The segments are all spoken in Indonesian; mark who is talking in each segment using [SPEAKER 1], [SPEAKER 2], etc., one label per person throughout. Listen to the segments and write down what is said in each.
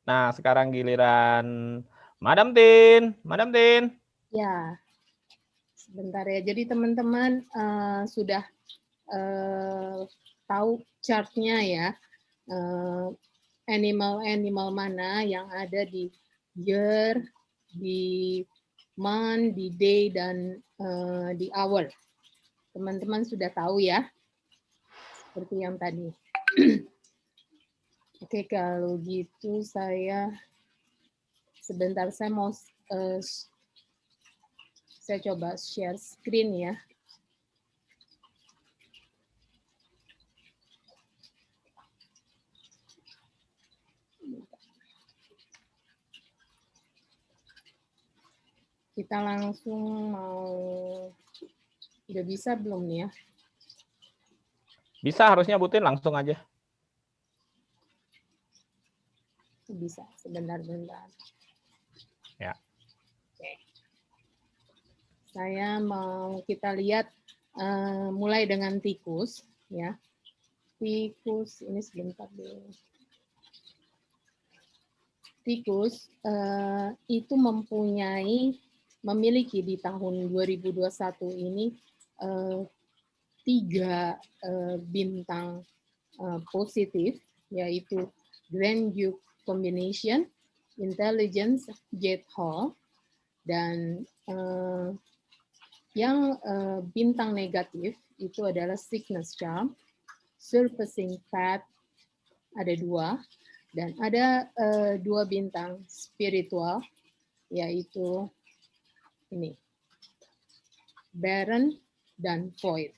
[SPEAKER 1] Nah, sekarang giliran Madam Tin. Madam Tin.
[SPEAKER 2] Ya, sebentar ya. Jadi teman-teman sudah tahu chartnya ya. Animal-animal mana yang ada di year, di month, di day, dan di hour. Teman-teman sudah tahu ya, seperti yang tadi. Oke, kalau gitu sebentar saya mau saya coba share screen ya. Kita langsung udah bisa belum nih ya?
[SPEAKER 1] Bisa, harusnya Butin langsung aja.
[SPEAKER 2] Bisa, sebentar-bentar.
[SPEAKER 1] Ya.
[SPEAKER 2] Oke. Kita lihat mulai dengan tikus ya. Tikus ini sebentar dulu. Tikus itu memiliki di tahun 2021 ini 3 bintang positif, yaitu Grand Duke Combination, Intelligence, Jet Hall, dan yang bintang negatif itu adalah Sickness Charm, Surfacing Path, ada 2, dan ada 2 bintang spiritual, yaitu ini, Barren dan Void.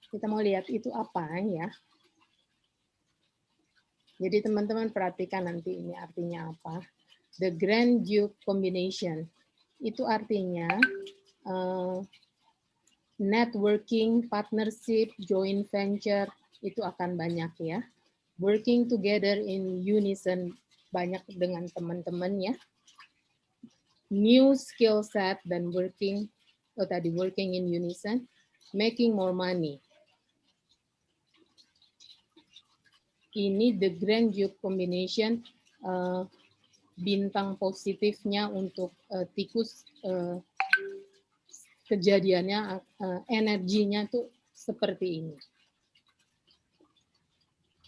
[SPEAKER 2] Kita mau lihat itu apa ya. Jadi teman-teman perhatikan nanti ini artinya apa. The Grand Duke Combination itu artinya networking, partnership, joint venture itu akan banyak ya. Working together in unison banyak dengan teman-teman ya. New skill set dan working in unison, making more money. Ini the Grand Duke Combination, bintang positifnya untuk tikus, kejadiannya, energinya tuh seperti ini.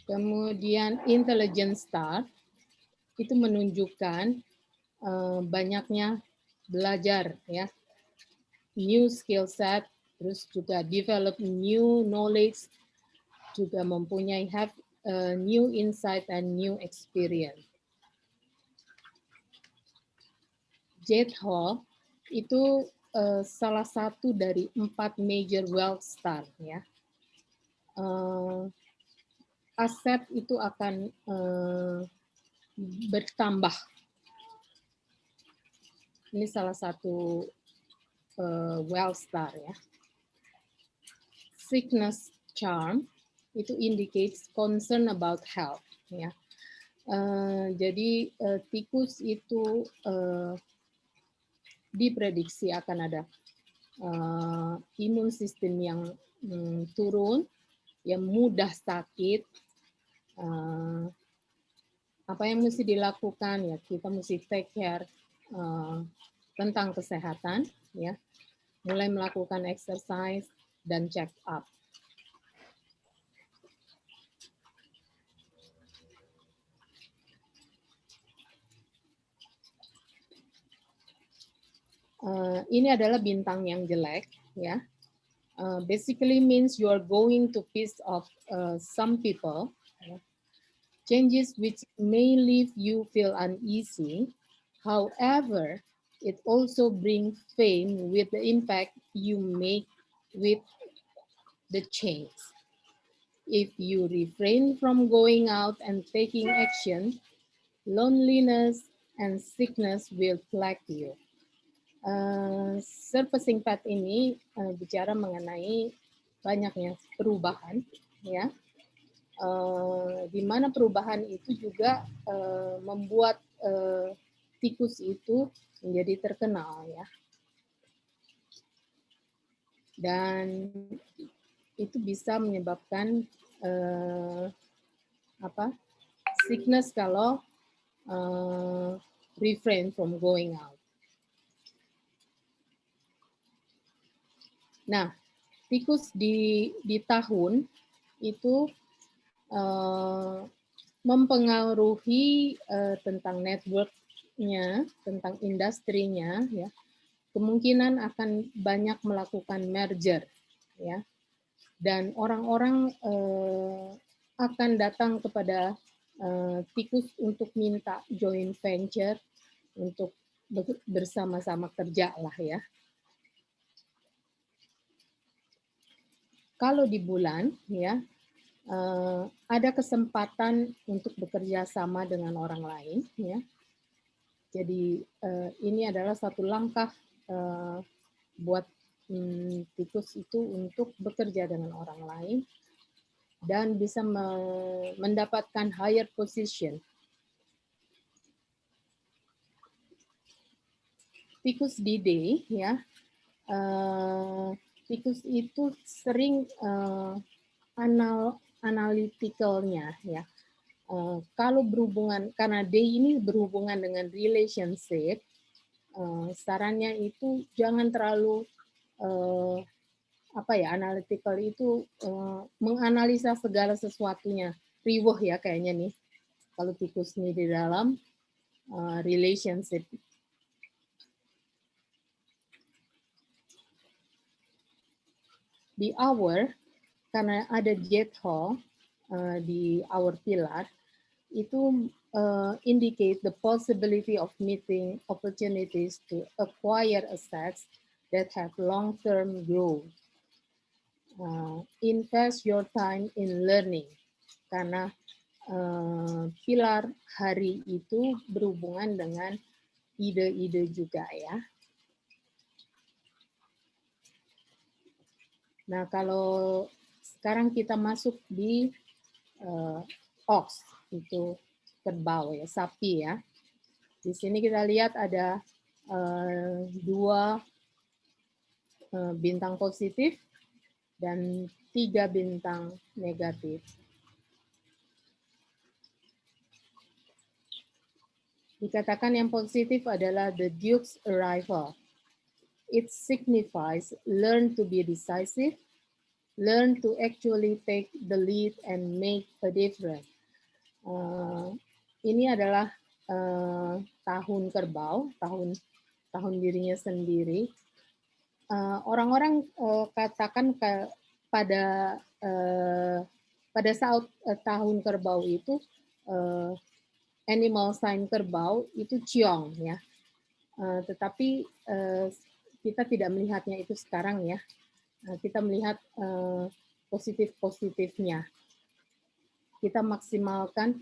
[SPEAKER 2] Kemudian Intelligence Star itu menunjukkan banyaknya belajar ya, new skill set, terus juga develop new knowledge, juga mempunyai new insight and new experience. Jet Hall itu salah satu dari 4 major wealth star ya. Aset itu akan bertambah. Ini salah satu wealth star ya. Sickness Charm itu indicates concern about health ya. Jadi tikus itu diprediksi akan ada imun sistem yang turun, yang mudah sakit. Apa yang mesti dilakukan ya, kita mesti take care tentang kesehatan ya, mulai melakukan exercise dan check up. Ini adalah bintang yang jelek ya. Basically means you are going to piss off some people. Changes which may leave you feel uneasy. However, it also brings fame with the impact you make with the change. If you refrain from going out and taking action, loneliness and sickness will plague you. Surfacing path ini bicara mengenai banyaknya perubahan ya, di mana perubahan itu juga membuat tikus itu menjadi terkenal ya, dan itu bisa menyebabkan sickness kalau refrain from going out. Nah, tikus di tahun itu mempengaruhi tentang network-nya, tentang industrinya, ya. Kemungkinan akan banyak melakukan merger, ya. Dan orang-orang akan datang kepada tikus untuk minta joint venture untuk bersama-sama kerja lah ya. Kalau di bulan ya ada kesempatan untuk bekerja sama dengan orang lain ya. Jadi ini adalah satu langkah buat tikus itu untuk bekerja dengan orang lain dan bisa mendapatkan higher position. Tikus D-Day ya, tikus itu sering analyticalnya ya. Kalau berhubungan, karena D ini berhubungan dengan relationship, sarannya itu jangan terlalu analytical itu menganalisa segala sesuatunya. Riweh ya kayaknya nih, kalau tikus ini di dalam relationship. Di hour, karena ada jet hall di hour pillar, itu indicate the possibility of meeting opportunities to acquire assets that have long-term growth. Invest your time in learning, karena pilar hari itu berhubungan dengan ide-ide juga ya. Nah, kalau sekarang kita masuk di ox, itu kerbau ya, sapi ya. Di sini kita lihat ada dua bintang positif dan 3 bintang negatif. Dikatakan yang positif adalah the Duke's arrival. It signifies learn to be decisive, learn to actually take the lead and make a difference. Ini adalah tahun kerbau, tahun dirinya sendiri. Orang-orang katakan pada saat tahun kerbau itu animal sign kerbau itu ciong ya. Tetapi kita tidak melihatnya itu sekarang ya. Kita melihat positif-positifnya. Kita maksimalkan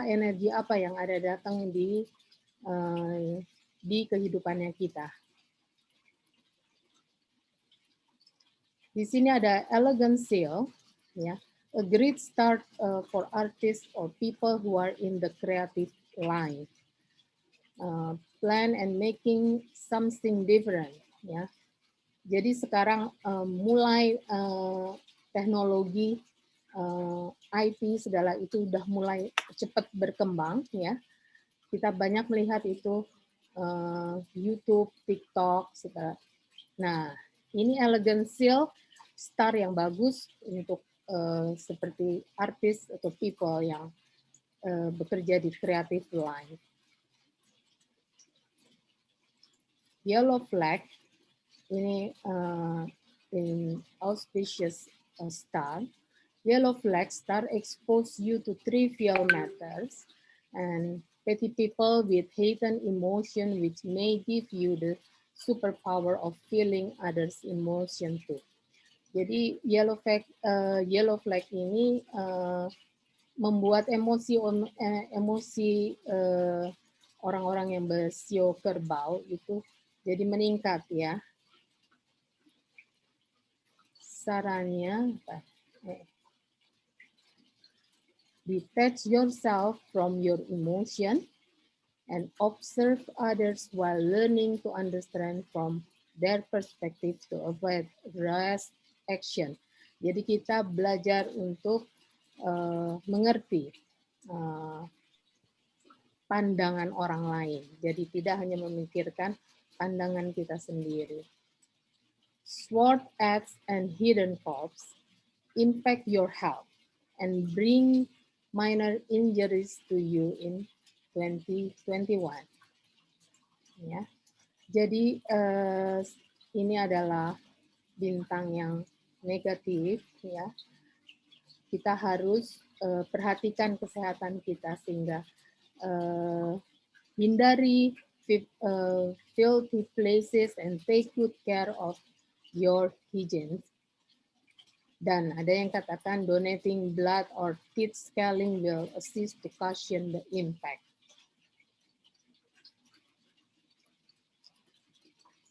[SPEAKER 2] energi apa yang ada datang di kehidupannya kita. Di sini ada elegant seal, ya, a great start for artists or people who are in the creative line. Plan and making something different, ya. Jadi sekarang mulai teknologi IT segala itu udah mulai cepat berkembang, ya. Kita banyak melihat itu YouTube, TikTok, segala. Nah, ini elegant seal star yang bagus untuk seperti artis atau people yang bekerja di creative line. Yellow flag ini in auspicious star. Yellow flag star expose you to trivial matters and petty people with hidden emotion which may give you the superpower of feeling others' emotion too. Jadi yellow flag ini membuat emosi orang-orang yang bersio kerbau itu jadi meningkat ya. Sarannya detach yourself from your emotion and observe others while learning to understand from their perspective to avoid rash action. Jadi kita belajar untuk mengerti pandangan orang lain. Jadi tidak hanya memikirkan pandangan kita sendiri. Sword acts and hidden corpse impact your health and bring minor injuries to you in 2021. Ya. Jadi ini adalah bintang yang negatif, ya. Kita harus perhatikan kesehatan kita sehingga hindari filthy places and take good care of your hygiene. Dan ada yang katakan donating blood or teeth scaling will assist to cushion the impact.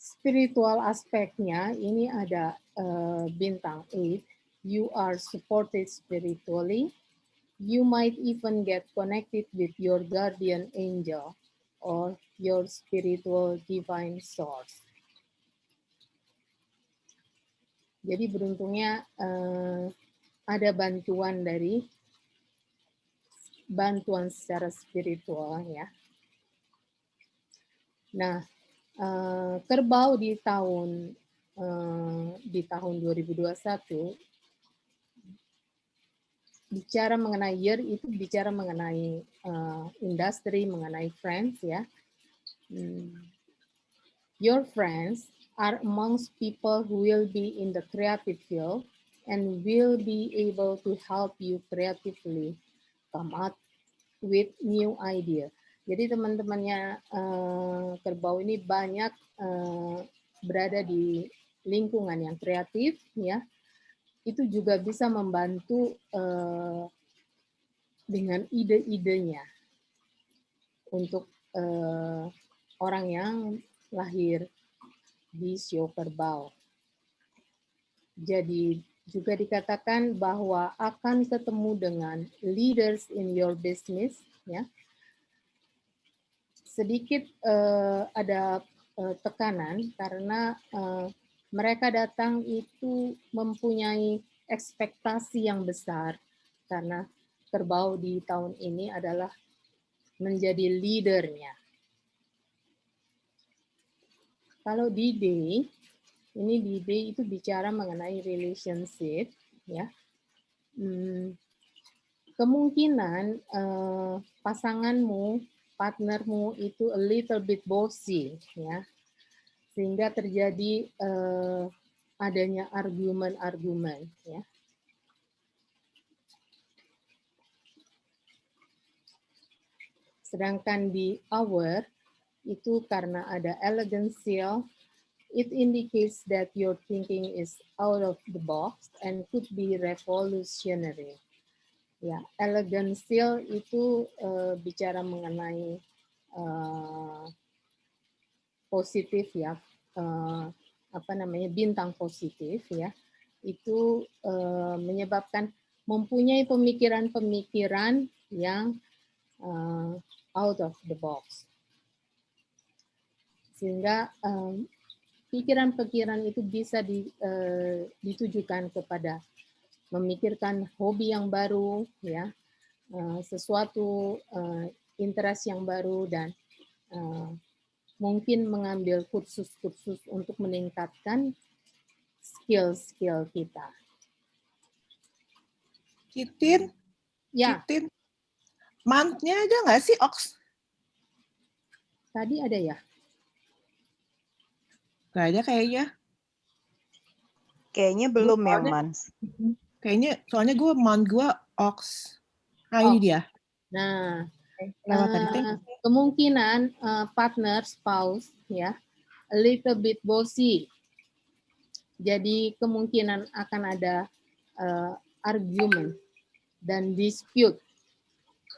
[SPEAKER 2] Spiritual aspeknya ini ada bintang 8. You are supported spiritually. You might even get connected with your guardian angel or your spiritual divine source. Jadi beruntungnya ada bantuan secara spiritual, ya. Nah, kerbau di tahun 2021 bicara mengenai year itu bicara mengenai industri, mengenai friends, ya. Your friends are amongst people who will be in the creative field and will be able to help you creatively come up with new idea. Jadi teman-temannya kerbau ini banyak berada di lingkungan yang kreatif, ya. Itu juga bisa membantu dengan ide-idenya untuk orang yang lahir di sio kerbau. Jadi juga dikatakan bahwa akan ketemu dengan leaders in your business, ya. Sedikit ada tekanan karena mereka datang itu mempunyai ekspektasi yang besar karena kerbau di tahun ini adalah menjadi leadernya. Kalau di day, ini di day itu bicara mengenai relationship, ya. Kemungkinan pasanganmu, partnermu itu a little bit bossy, ya. Sehingga terjadi adanya argumen-argumen, ya. Sedangkan di hour itu karena ada elegant seal, it indicates that your thinking is out of the box and could be revolutionary. Ya, elegant seal itu bicara mengenai positif, ya, bintang positif, ya, itu menyebabkan mempunyai pemikiran-pemikiran yang out of the box, sehingga pikiran-pikiran itu bisa ditujukan kepada memikirkan hobi yang baru, ya, sesuatu interest yang baru, dan mungkin mengambil kursus-kursus untuk meningkatkan skill-skill kita.
[SPEAKER 3] Citin,
[SPEAKER 2] Ya,
[SPEAKER 3] Citin, month-nya ada nggak sih, Ox?
[SPEAKER 2] tadi ada ya?
[SPEAKER 3] Nggak ada kayaknya.
[SPEAKER 4] Kayaknya belum ya, Mans.
[SPEAKER 3] Kayaknya, soalnya month gue Ox. Nah, ini dia.
[SPEAKER 2] Nah,
[SPEAKER 3] Lewat tadi.
[SPEAKER 2] kemungkinan partner, spouse, ya, a little bit bossy. Jadi kemungkinan akan ada argument dan dispute.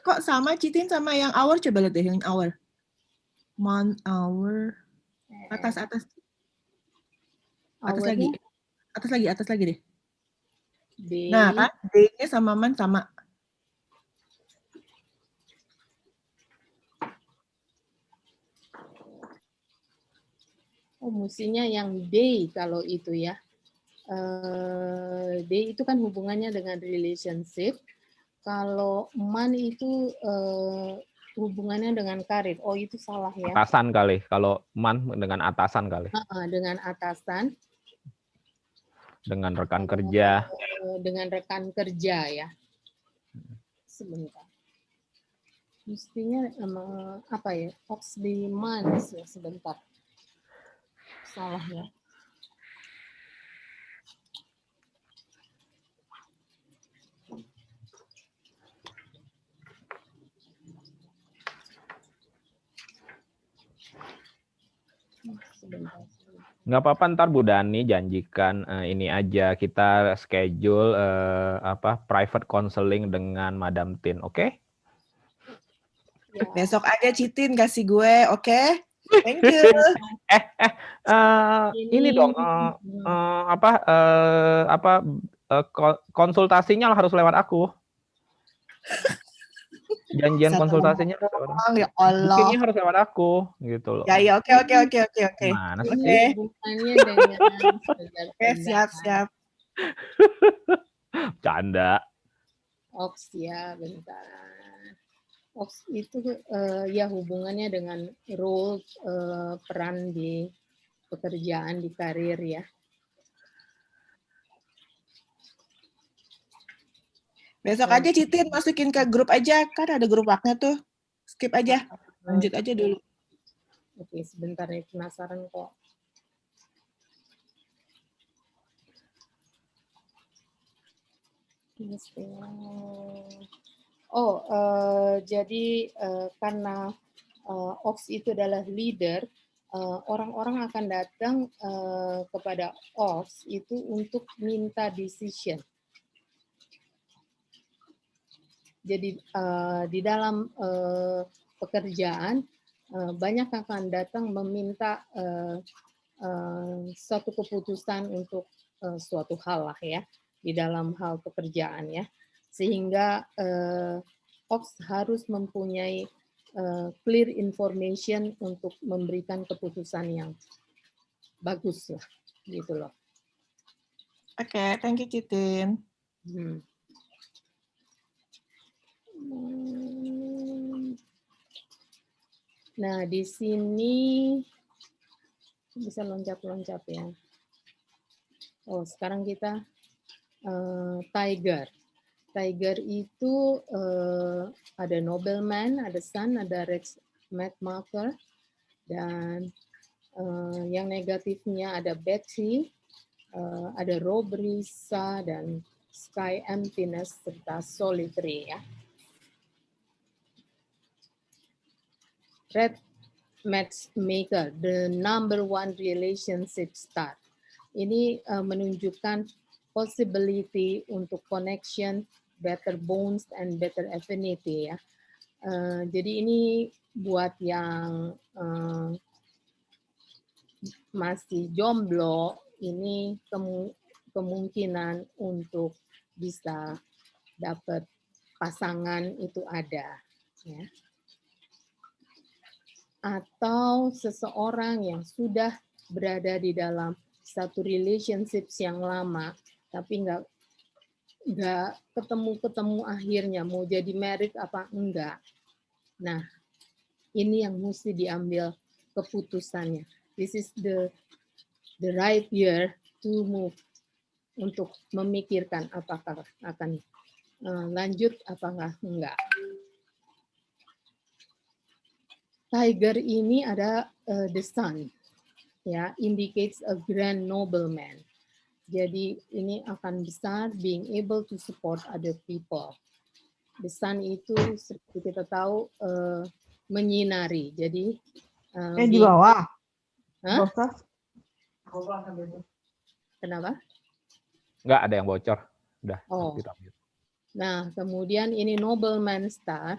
[SPEAKER 3] Kok sama Citin sama yang hour? Coba lihat deh yang hour. Month, hour. Atas. Atas lagi. Atas lagi deh.
[SPEAKER 2] Day.
[SPEAKER 3] Nah, kan day-nya sama month sama.
[SPEAKER 2] Oh, mestinya yang day kalau itu, ya. Day itu kan hubungannya dengan relationship. Kalau man itu hubungannya dengan karir. Oh, itu salah ya.
[SPEAKER 1] Atasan kali. Kalau man dengan atasan kali.
[SPEAKER 2] Dengan atasan.
[SPEAKER 1] Dengan rekan kerja.
[SPEAKER 2] Dengan rekan kerja ya. Sebentar. Mestinya apa ya? Oxley Mans ya, sebentar. Salah ya. Sebentar.
[SPEAKER 1] Nggak apa-apa, ntar Bu Dani janjikan ini aja kita schedule private counseling dengan Madam Tin, oke?
[SPEAKER 2] Ya.
[SPEAKER 3] Besok aja Citin kasih gue, oke? Thank you.
[SPEAKER 1] Ini dong konsultasinya harus lewat aku. Janjian konsultasinya harus lewat aku.
[SPEAKER 3] Ya Allah.
[SPEAKER 1] Bookingnya harus lewat aku gitu loh.
[SPEAKER 3] Ya, oke.
[SPEAKER 1] Mana sih?
[SPEAKER 2] Ini hubungannya dengan
[SPEAKER 3] Oke, siap.
[SPEAKER 1] Canda.
[SPEAKER 2] Ox ya, bentar. Ox itu ya hubungannya dengan role peran di pekerjaan, di karir ya.
[SPEAKER 3] Besok aja Citin masukin ke grup aja, kan ada grup waknya tuh. Skip aja, lanjut aja dulu.
[SPEAKER 2] Oke, sebentar nih, penasaran kok. Jadi karena Ox itu adalah leader, orang-orang akan datang kepada Ox itu untuk minta decision. Jadi di dalam pekerjaan banyak akan datang meminta suatu keputusan untuk suatu hal lah ya di dalam hal pekerjaan ya, sehingga Ox harus mempunyai clear information untuk memberikan keputusan yang bagus lah gitu loh.
[SPEAKER 3] Oke, thank you Citin.
[SPEAKER 2] Nah, di sini bisa loncat-loncat ya. Oh, sekarang kita Tiger. Tiger itu ada nobleman, ada sun, ada Rex Madmarker, dan yang negatifnya ada Betty, ada robbery, dan sky emptiness, serta solitary ya. Red Matchmaker, the number one relationship start. Ini menunjukkan possibility untuk connection, better bonds, and better affinity ya. Jadi ini buat yang masih jomblo, ini kemungkinan untuk bisa dapat pasangan itu ada. Ya. Atau seseorang yang sudah berada di dalam satu relationship yang lama, tapi nggak ketemu akhirnya mau jadi married apa enggak. Nah, ini yang mesti diambil keputusannya. This is the right year to move, untuk memikirkan apakah akan lanjut apakah enggak. Tiger ini ada the sun, ya, indicates a grand nobleman. Jadi ini akan besar, being able to support other people. The sun itu seperti kita tahu menyinari. Jadi
[SPEAKER 3] di bawah.
[SPEAKER 2] Hah? Kenapa?
[SPEAKER 1] Enggak ada yang bocor. Udah.
[SPEAKER 2] Oh. Nah, kemudian ini nobleman star,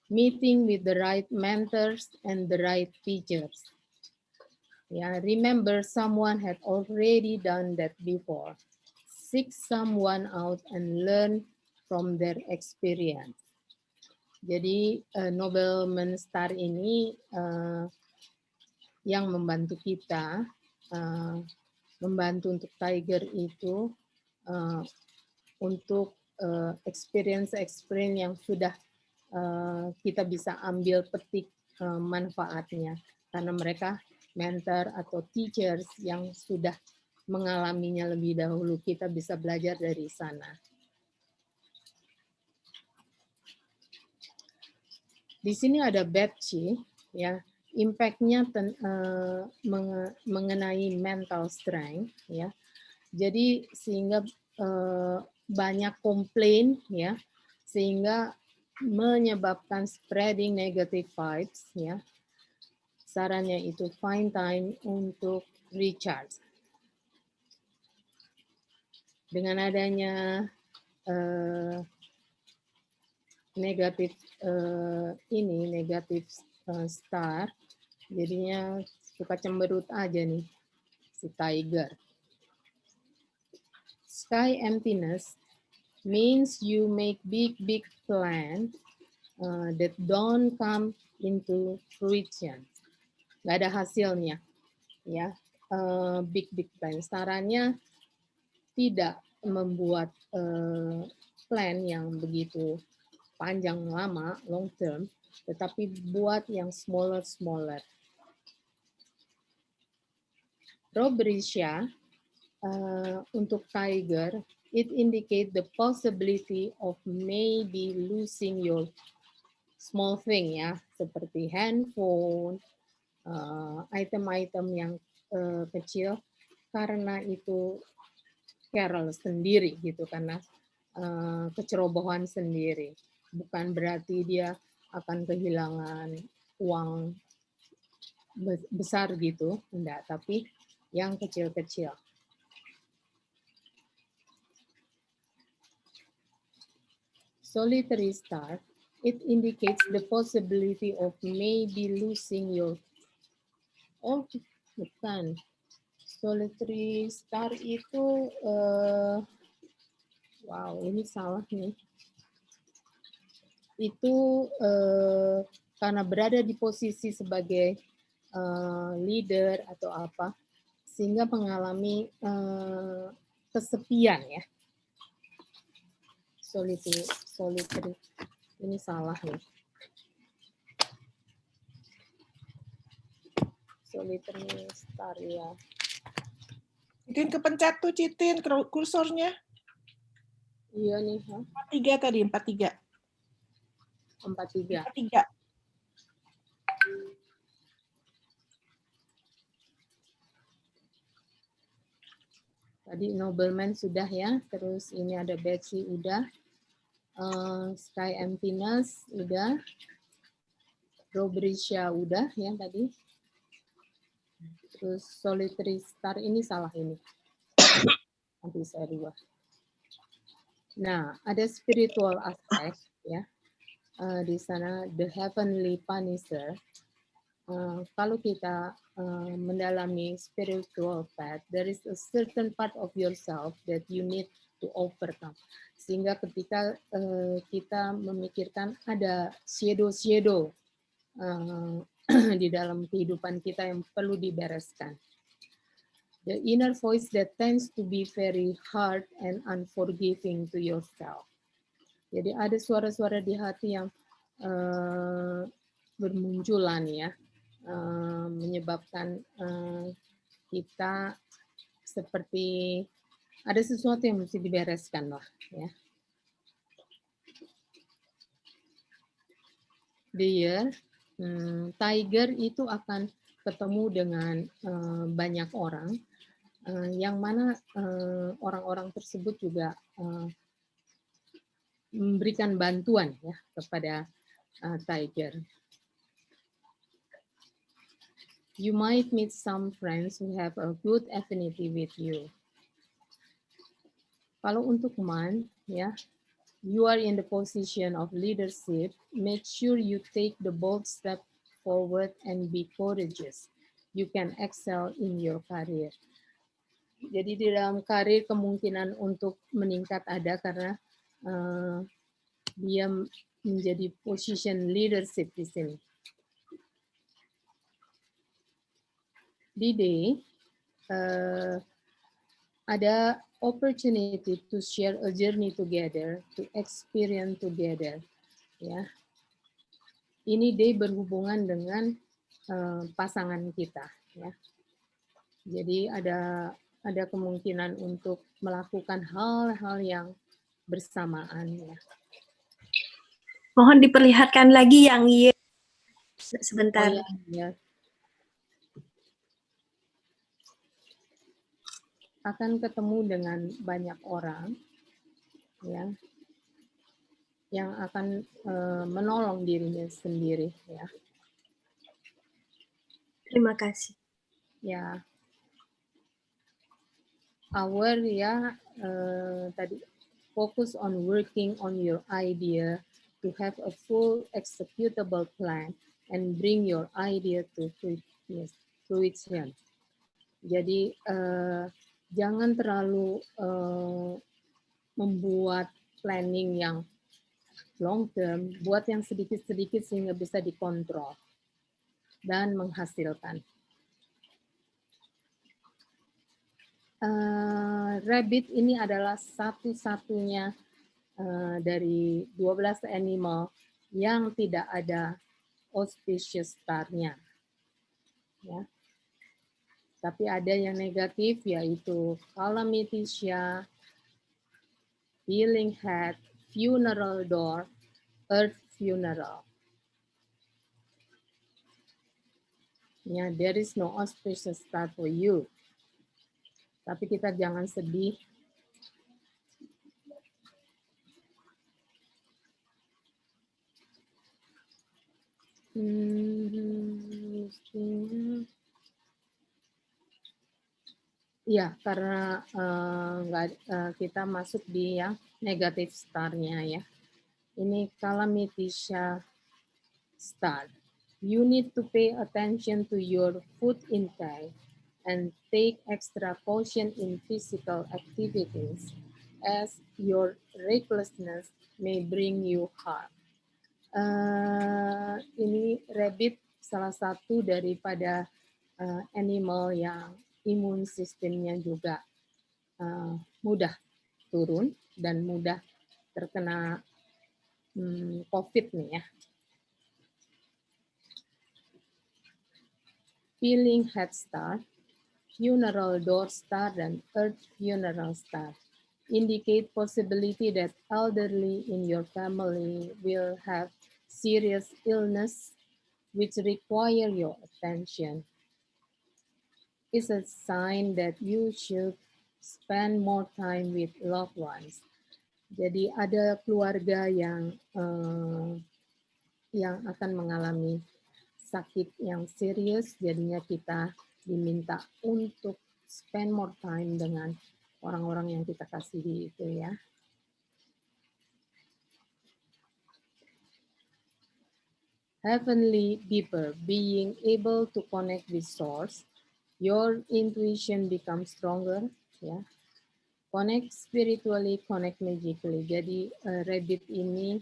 [SPEAKER 2] meeting with the right mentors and the right teachers. Yeah, remember someone had already done that before. Seek someone out and learn from their experience. Jadi nobleman star ini yang membantu kita, membantu untuk Tiger itu untuk experience yang sudah kita bisa ambil petik manfaatnya karena mereka mentor atau teachers yang sudah mengalaminya lebih dahulu. Kita bisa belajar dari sana. Di sini ada Betsy, ya, impact-nya mengenai mental strength, ya. Jadi sehingga banyak komplain, ya, sehingga menyebabkan spreading negative vibes, ya. Sarannya itu find time untuk recharge. Dengan adanya negatif negatif star, jadinya suka cemberut aja nih si Tiger. Sky emptiness means you make big plan that don't come into fruition. Nggak ada hasilnya, ya. Big plan. Sarannya tidak membuat plan yang begitu panjang lama, long term, tetapi buat yang smaller. Robresia untuk Tiger, it indicate the possibility of maybe losing your small thing, ya, seperti handphone, item-item yang kecil, karena itu careless sendiri gitu, karena kecerobohan sendiri. Bukan berarti dia akan kehilangan uang besar gitu, enggak, tapi yang kecil-kecil. Solitary star, it indicates the possibility of maybe losing your, oh bukan, solitary star itu, wow ini salah nih. Itu karena berada di posisi sebagai leader atau apa, sehingga mengalami kesepian, ya. Solitary, ini salah nih. Solitary star, ya.
[SPEAKER 3] Citin kepencet tuh, Citin, kursornya.
[SPEAKER 2] Iya nih.
[SPEAKER 3] 43 tadi, 43.
[SPEAKER 2] 43. Tadi nobleman sudah, ya. Terus ini ada Betsy udah. Sky emptiness udah. Robresia udah, ya tadi. Terus solitary star ini salah ini. Nanti saya rubah. Nah, ada spiritual aspect, ya. Di sana the heavenly punisher. Kalau kita mendalami spiritual path, there is a certain part of yourself that you need to overcome. Sehingga ketika kita memikirkan ada shadow di dalam kehidupan kita yang perlu dibereskan. The inner voice that tends to be very hard and unforgiving to yourself. Jadi ada suara-suara di hati yang bermunculan, ya, menyebabkan kita seperti ada sesuatu yang mesti dibereskan lah, ya. Dia Tiger itu akan ketemu dengan banyak orang, yang mana orang-orang tersebut juga memberikan bantuan, ya, kepada Tiger. You might meet some friends who have a good affinity with you. Kalau untuk man, ya, you are in the position of leadership. Make sure you take the bold step forward and be courageous. You can excel in your career. Jadi di dalam karir kemungkinan untuk meningkat ada karena dia menjadi position leadership di sini. D-Day ada opportunity to share a journey together, to experience together, ya. Ini day berhubungan dengan pasangan kita, ya. Jadi ada kemungkinan untuk melakukan hal-hal yang bersamaan, ya.
[SPEAKER 4] Mohon diperlihatkan lagi yang year sebentar.
[SPEAKER 2] Oh, ya. Akan ketemu dengan banyak orang, ya, yang akan menolong dirinya sendiri, ya.
[SPEAKER 4] Terima kasih.
[SPEAKER 2] Ya, our ya tadi focus on working on your idea to have a full executable plan and bring your idea to fruition. Jadi jangan terlalu membuat planning yang long term, buat yang sedikit-sedikit sehingga bisa dikontrol dan menghasilkan. Rabbit ini adalah satu-satunya dari 12 animal yang tidak ada auspicious star-nya. Ya. Tapi ada yang negatif, yaitu calamity-sia, healing head, funeral door, earth funeral. Ya, there is no auspicious star for you. Tapi kita jangan sedih. Ya, karena kita masuk di yang negatif star-nya, ya. Ini calamity-sia star. You need to pay attention to your food intake and take extra caution in physical activities, as your recklessness may bring you harm. Ini rabbit salah satu daripada animal yang imun sistemnya juga mudah turun dan mudah terkena COVID nih, ya. Healing head star, funeral door star, dan earth funeral star indicate possibility that elderly in your family will have serious illness which require your attention. It's a sign that you should spend more time with loved ones. Jadi ada keluarga yang akan mengalami sakit yang serius, jadinya kita diminta untuk spend more time dengan orang-orang yang kita kasihi itu, ya. Heavenly Beeper, being able to connect with source, your intuition becomes stronger, ya. Connect spiritually, connect magically. Jadi rabbit ini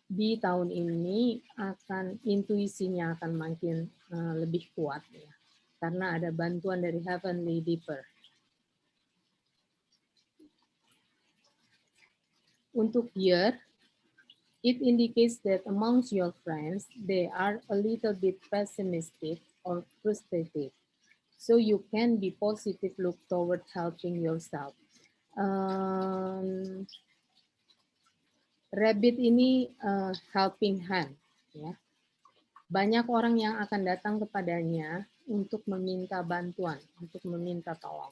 [SPEAKER 2] di tahun ini intuisinya akan makin lebih kuat, ya, karena ada bantuan dari Heavenly Beeper. Untuk year, it indicates that amongst your friends, they are a little bit pessimistic or frustrated. So you can be positive, look toward helping yourself. Rabbit ini helping hand, ya. Banyak orang yang akan datang kepadanya untuk meminta bantuan, untuk meminta tolong.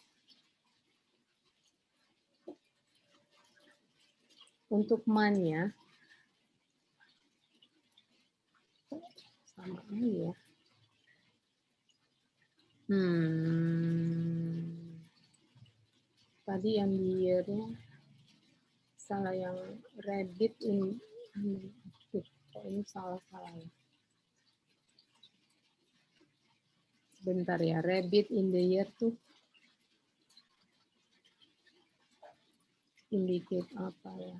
[SPEAKER 2] Untuk man-nya, sama aja, ya. Tadi yang di year-nya salah, yang rabbit ini salah ya. Bentar ya, rabbit in the year tuh indicate apa, ya?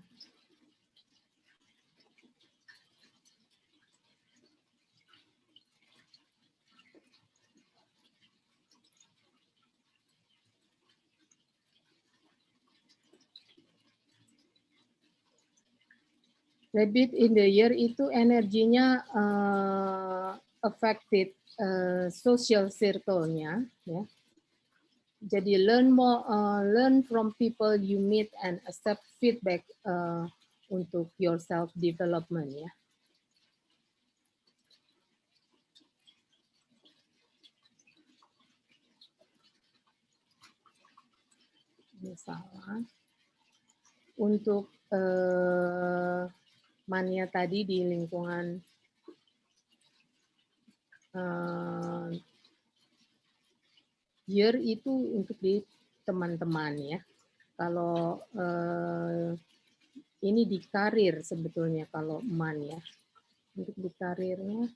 [SPEAKER 2] Rabbit in the year itu energinya affected social circle-nya, ya. Jadi learn from people you meet and accept feedback untuk your self development, ya. Misalnya untuk mania tadi di lingkungan year itu untuk di teman-teman, ya. Kalau ini di karir sebetulnya kalau man, ya. Untuk di karirnya,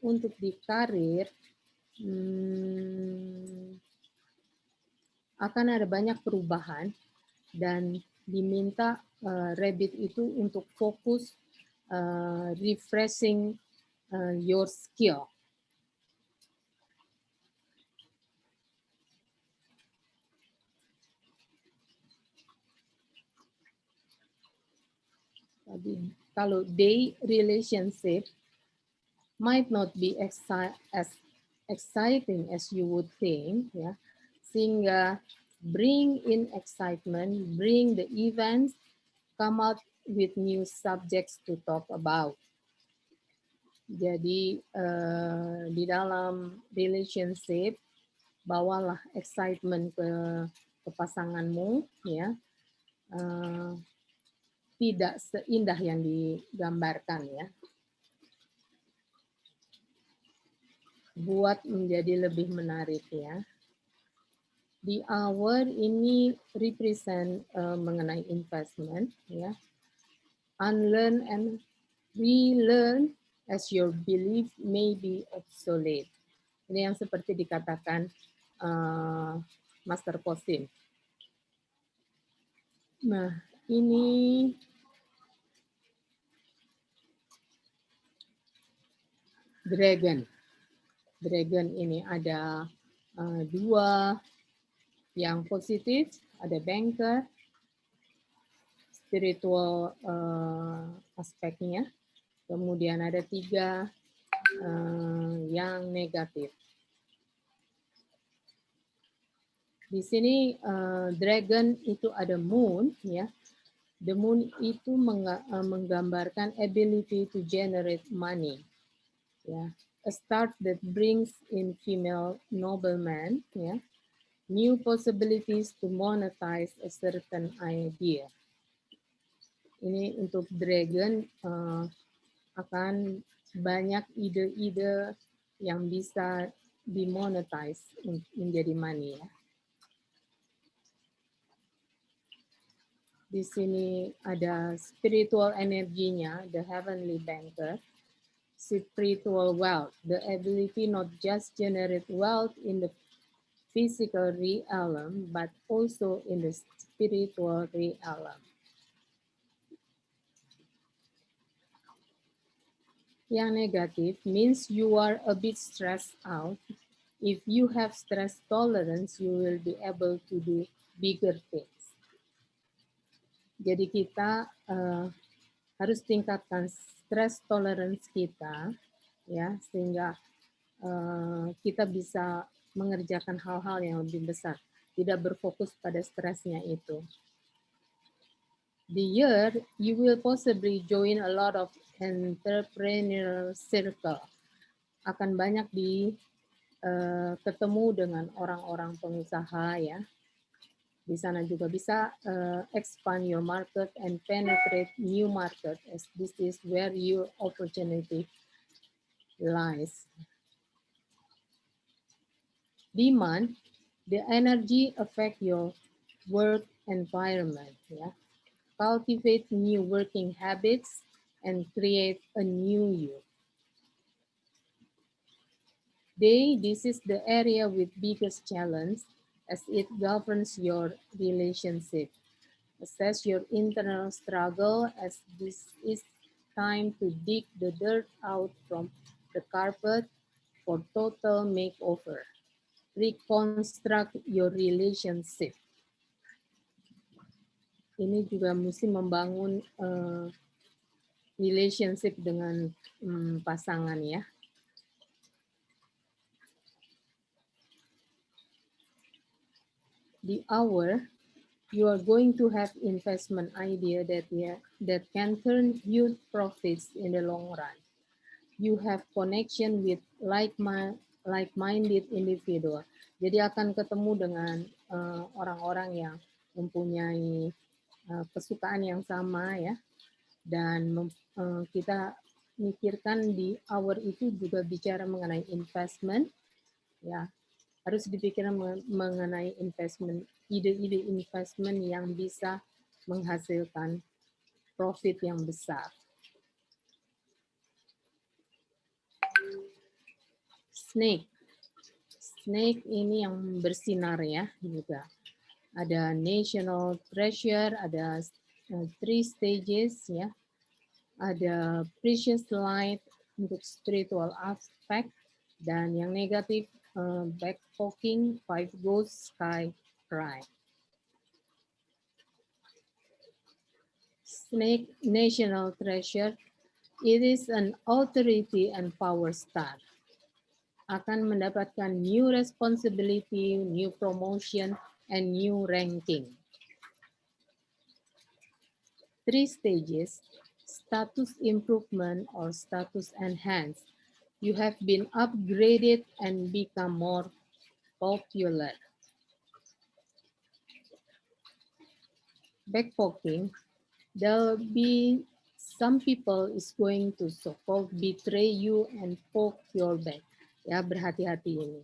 [SPEAKER 2] untuk di karir akan ada banyak perubahan dan diminta Rabbit itu untuk fokus refreshing your skill. Jadi kalau day relationship might not be as exciting as you would think, ya. Sehingga bring in excitement, bring the events, come out with new subjects to talk about. Jadi di dalam relationship bawalah excitement ke pasanganmu, ya. Tidak seindah yang digambarkan, ya. Buat menjadi lebih menarik, ya. Di hour ini represent mengenai investment, ya. Unlearn and relearn as your belief may be obsolete. Ini yang seperti dikatakan Master Kosim. Nah, ini Dragon. Dragon ini ada dua yang positif, ada banker, spiritual aspeknya, kemudian ada 3 yang negatif. Di sini Dragon itu ada moon, ya. The moon itu menggambarkan ability to generate money, ya. A start that brings in female nobleman, ya. New possibilities to monetize a certain idea. Ini untuk Dragon akan banyak ide-ide yang bisa dimonetize menjadi money, ya. Di sini ada spiritual energinya, the heavenly banker. Spiritual wealth, the ability not just generate wealth in the physical realm, but also in the spiritual realm. Yang negatif means you are a bit stressed out. If you have stress tolerance, you will be able to do bigger things. Jadi kita harus tingkatkan stress tolerance kita, ya, sehingga kita bisa mengerjakan hal-hal yang lebih besar, tidak berfokus pada stresnya itu. The year, you will possibly join a lot of entrepreneurial circle. Akan banyak ketemu dengan orang-orang pengusaha, ya. Di sana juga bisa expand your market and penetrate new market, as this is where your opportunity lies. Demand, the energy affect your work environment, ya. Cultivate new working habits and create a new you. Day, this is the area with biggest challenge as it governs your relationship. Assess your internal struggle as this is time to dig the dirt out from the carpet for total makeover. Reconstruct your relationship. ini juga mesti membangun relationship dengan pasangan ya. The hour, you are going to have investment idea that can turn huge profits in the long run. You have connection with like-minded individual. Jadi akan ketemu dengan orang-orang yang mempunyai kesukaan yang sama ya, dan kita mikirkan di hour itu juga bicara mengenai investment ya, harus dipikirkan mengenai investment, ide-ide investment yang bisa menghasilkan profit yang besar. Snake ini yang bersinar ya juga. Ada national treasure, ada 3 stages ya. Ada precious light untuk spiritual aspect, dan yang negatif backpoking, 5 ghosts, sky cry. Snake national treasure, it is an authority and power star. Akan mendapatkan new responsibility, new promotion, and new ranking. 3 stages, status improvement or status enhance. You have been upgraded and become more popular. Backpoking, there'll be some people is going to so-called betray you and poke your back. Ya, berhati-hati ini.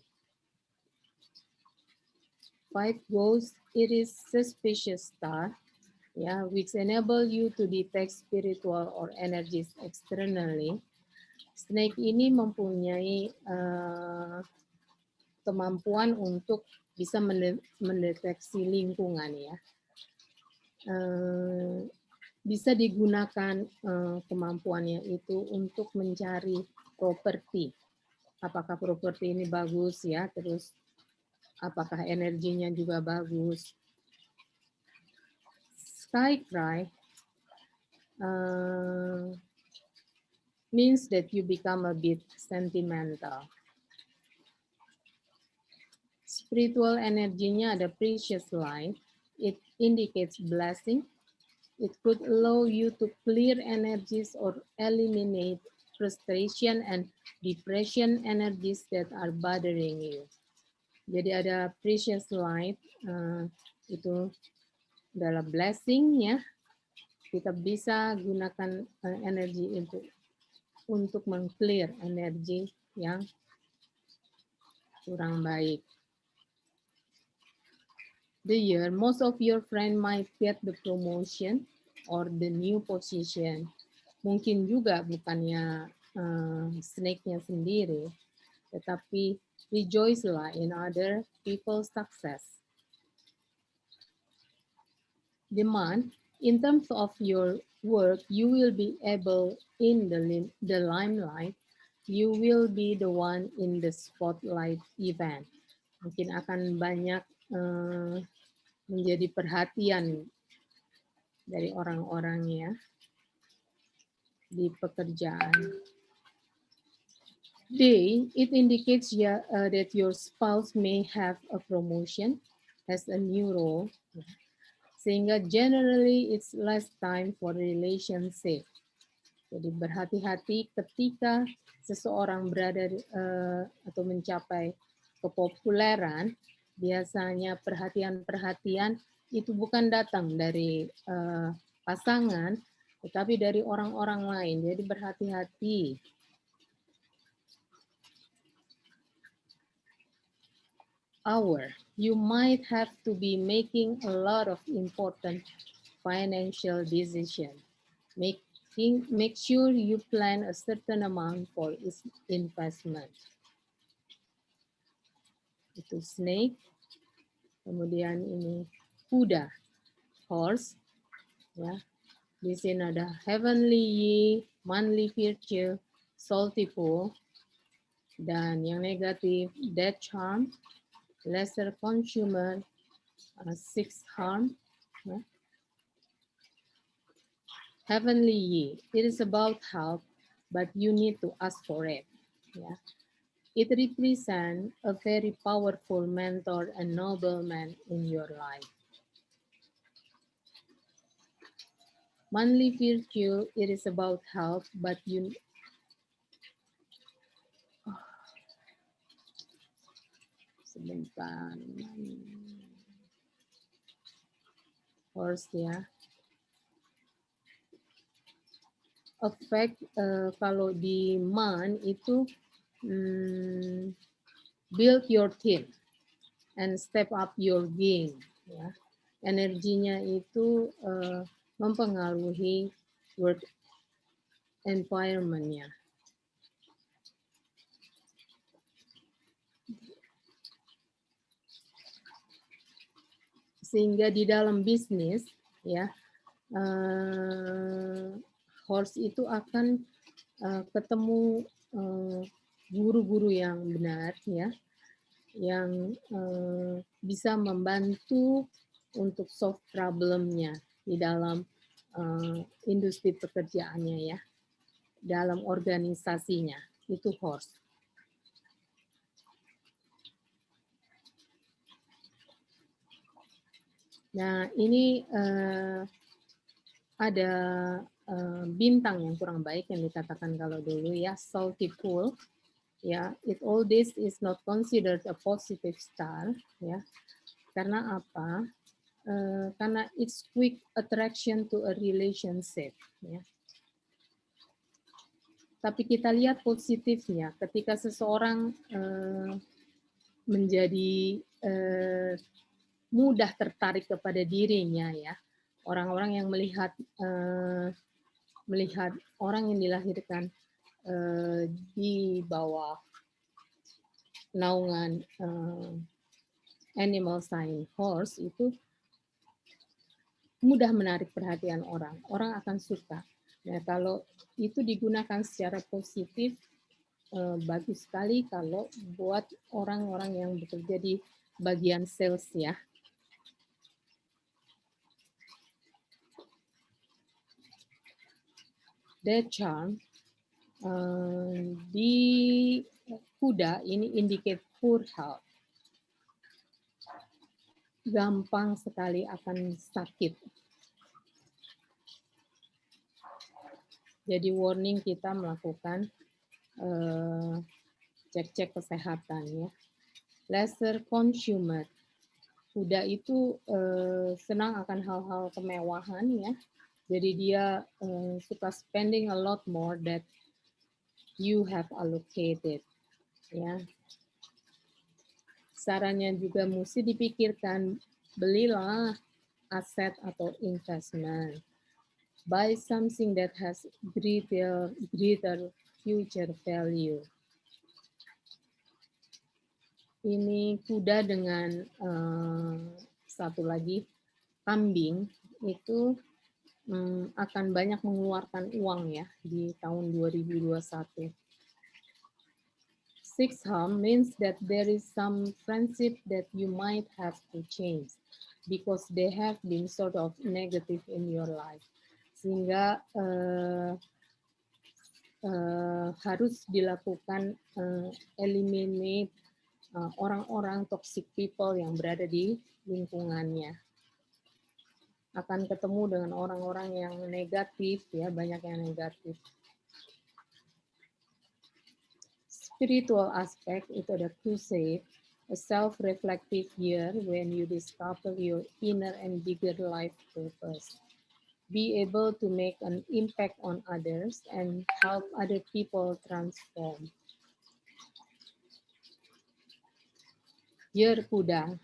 [SPEAKER 2] 5 ghosts, it is suspicious star, ya, which enable you to detect spiritual or energies externally. Snake ini mempunyai kemampuan untuk bisa mendeteksi lingkungan ya. Bisa digunakan kemampuannya itu untuk mencari properti. Apakah properti ini bagus ya, terus apakah energinya juga bagus. Sky cry means that you become a bit sentimental. Spiritual energinya ada precious light. It indicates blessing. It could allow you to clear energies or eliminate frustration and depression energies that are bothering you. Jadi ada precious light, itu adalah blessing ya. Kita bisa gunakan energi untuk meng-clear energi yang kurang baik. The year, most of your friend might get the promotion or the new position. Mungkin juga bukannya snake-nya sendiri, tetapi rejoice lah in other people's success. Demand, in terms of your work, you will be able in the limelight. You will be the one in the spotlight event. Mungkin akan banyak menjadi perhatian dari orang-orang ya di pekerjaan. Day, it indicates that your spouse may have a promotion, has a new role, sehingga generally it's less time for relationship. Jadi berhati-hati ketika seseorang berada atau mencapai kepopuleran, biasanya perhatian-perhatian itu bukan datang dari pasangan, tetapi dari orang-orang lain. Jadi berhati-hati. Hour, you might have to be making a lot of important financial decision. Make sure you plan a certain amount for investment. Itu snake. Kemudian ini kuda, horse, ya. Di sini ada heavenly ye, manly virtue, salty pool, dan yang negatif death charm, lesser consumer, sixth harm, ya. Heavenly Yi, it is about help, but you need to ask for it. Yeah. It represents a very powerful mentor and nobleman in your life. Manly virtue, it is about help, but you sebentar. Horse ya. Effect kalau di man itu build your team and step up your game. Ya. Energinya itu mempengaruhi work environment-nya. Sehingga di dalam bisnis ya horse itu akan ketemu guru-guru yang benar ya, yang bisa membantu untuk solve problemnya di dalam industri pekerjaannya ya, dalam organisasinya, itu horse. Nah ini ada bintang yang kurang baik yang dikatakan kalau dulu ya, salty pool. Ya, all this is not considered a positive star, ya. Karena apa? Karena it's quick attraction to a relationship, ya. Tapi kita lihat positifnya, ketika seseorang menjadi mudah tertarik kepada dirinya, ya. Orang-orang yang melihat orang yang dilahirkan di bawah naungan animal sign horse itu mudah menarik perhatian orang. Orang akan suka. Nah, kalau itu digunakan secara positif, bagus sekali kalau buat orang-orang yang bekerja di bagian sales ya. Their charm di kuda ini indicate poor health. Gampang sekali akan sakit. Jadi warning kita melakukan cek-cek kesehatan ya. Lesser consumer. Kuda itu senang akan hal-hal kemewahan ya. Jadi dia suka spending a lot more that you have allocated ya. Sarannya juga mesti dipikirkan, belilah aset atau investment. Buy something that has greater future value. Ini kuda dengan satu lagi kambing itu akan banyak mengeluarkan uang ya di tahun 2021. Six harm means that there is some friendship that you might have to change because they have been sort of negative in your life. Sehingga harus dilakukan eliminate orang-orang toxic people yang berada di lingkungannya. Akan ketemu dengan orang-orang yang negatif ya, banyak yang negatif. Spiritual aspect itu ada crusade, a self-reflective year when you discover your inner and bigger life purpose. Be able to make an impact on others and help other people transform. Year kuda.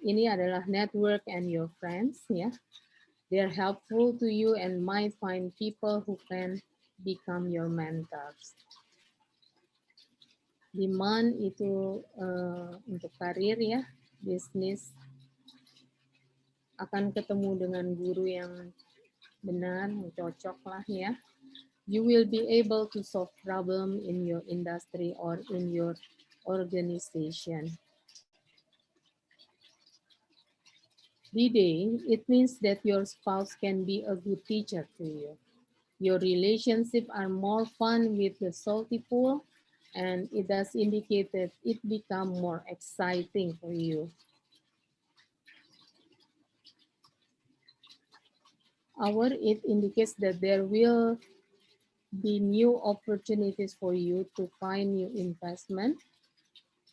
[SPEAKER 2] Ini adalah network and your friends ya. They're helpful to you and might find people who can become your mentors. Demand itu untuk karir ya, bisnis, akan ketemu dengan guru yang benar, yang cocok lah ya. You will be able to solve problem in your industry or in your organization. D-Day, it means that your spouse can be a good teacher to you. Your relationship are more fun with the salty pool, and it does indicate that it become more exciting for you. Hour, it indicates that there will be new opportunities for you to find new investment,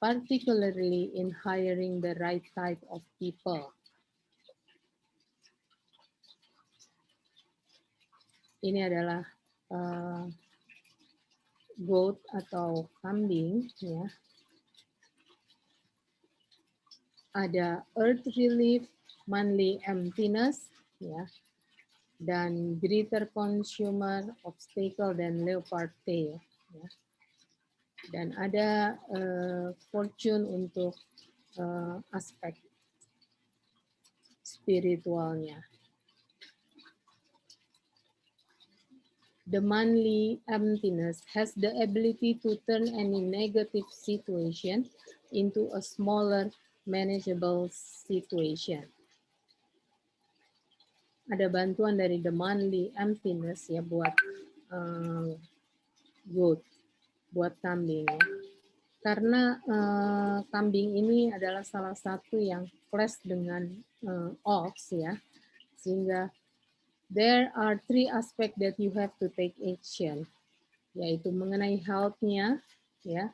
[SPEAKER 2] particularly in hiring the right type of people. Ini adalah goat atau kambing, ya. Ada earth relief, manly emptiness, ya, dan greater consumer obstacle dan leopard tail, ya. Dan ada fortune untuk aspek spiritualnya. The manly emptiness has the ability to turn any negative situation into a smaller, manageable situation. Ada bantuan dari the manly emptiness ya buat goat, buat kambing ya. Karena kambing ini adalah salah satu yang clash dengan ox ya, sehingga there are 3 aspects that you have to take action, yaitu mengenai health-nya ya.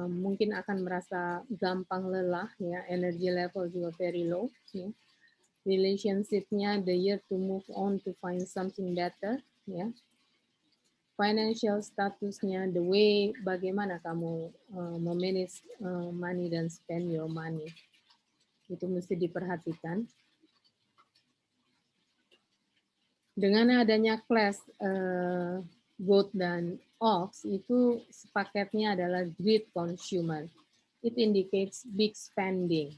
[SPEAKER 2] Mungkin akan merasa gampang lelah ya, energy level juga very low ya. Relationship-nya, the year to move on to find something better ya. Financial statusnya, the way bagaimana kamu memanage money dan spend your money, itu mesti diperhatikan. Dengan adanya class goat dan ox, itu sepaketnya adalah great consumer. It indicates big spending,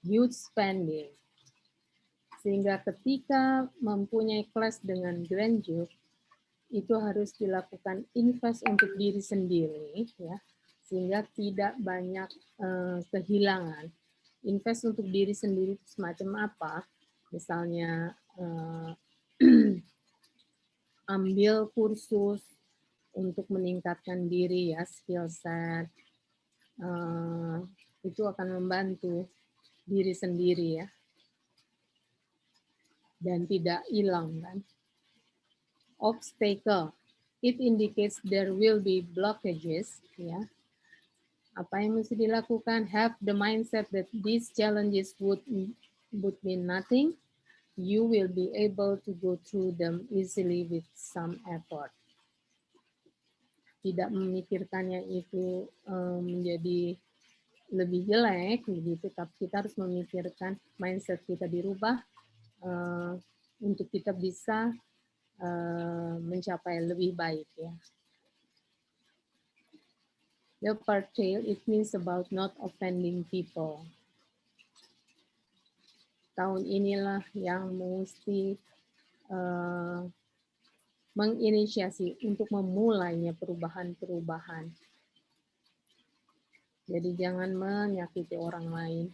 [SPEAKER 2] huge spending. Sehingga ketika mempunyai class dengan grandeur, itu harus dilakukan invest untuk diri sendiri, ya, sehingga tidak banyak kehilangan. Invest untuk diri sendiri itu semacam apa? Misalnya ambil kursus untuk meningkatkan diri ya, skill set, itu akan membantu diri sendiri ya, dan tidak hilang kan. Obstacle, it indicates there will be blockages ya. Apa yang mesti dilakukan? Have the mindset that these challenges would mean nothing. You will be able to go through them easily with some effort. Tidak memikirkannya itu menjadi lebih jelek begitu, tapi kita harus memikirkan mindset kita dirubah untuk kita bisa mencapai lebih baik ya. Leopard tail, it means about not offending people. Tahun inilah yang mesti menginisiasi untuk memulainya perubahan-perubahan. Jadi jangan menyakiti orang lain.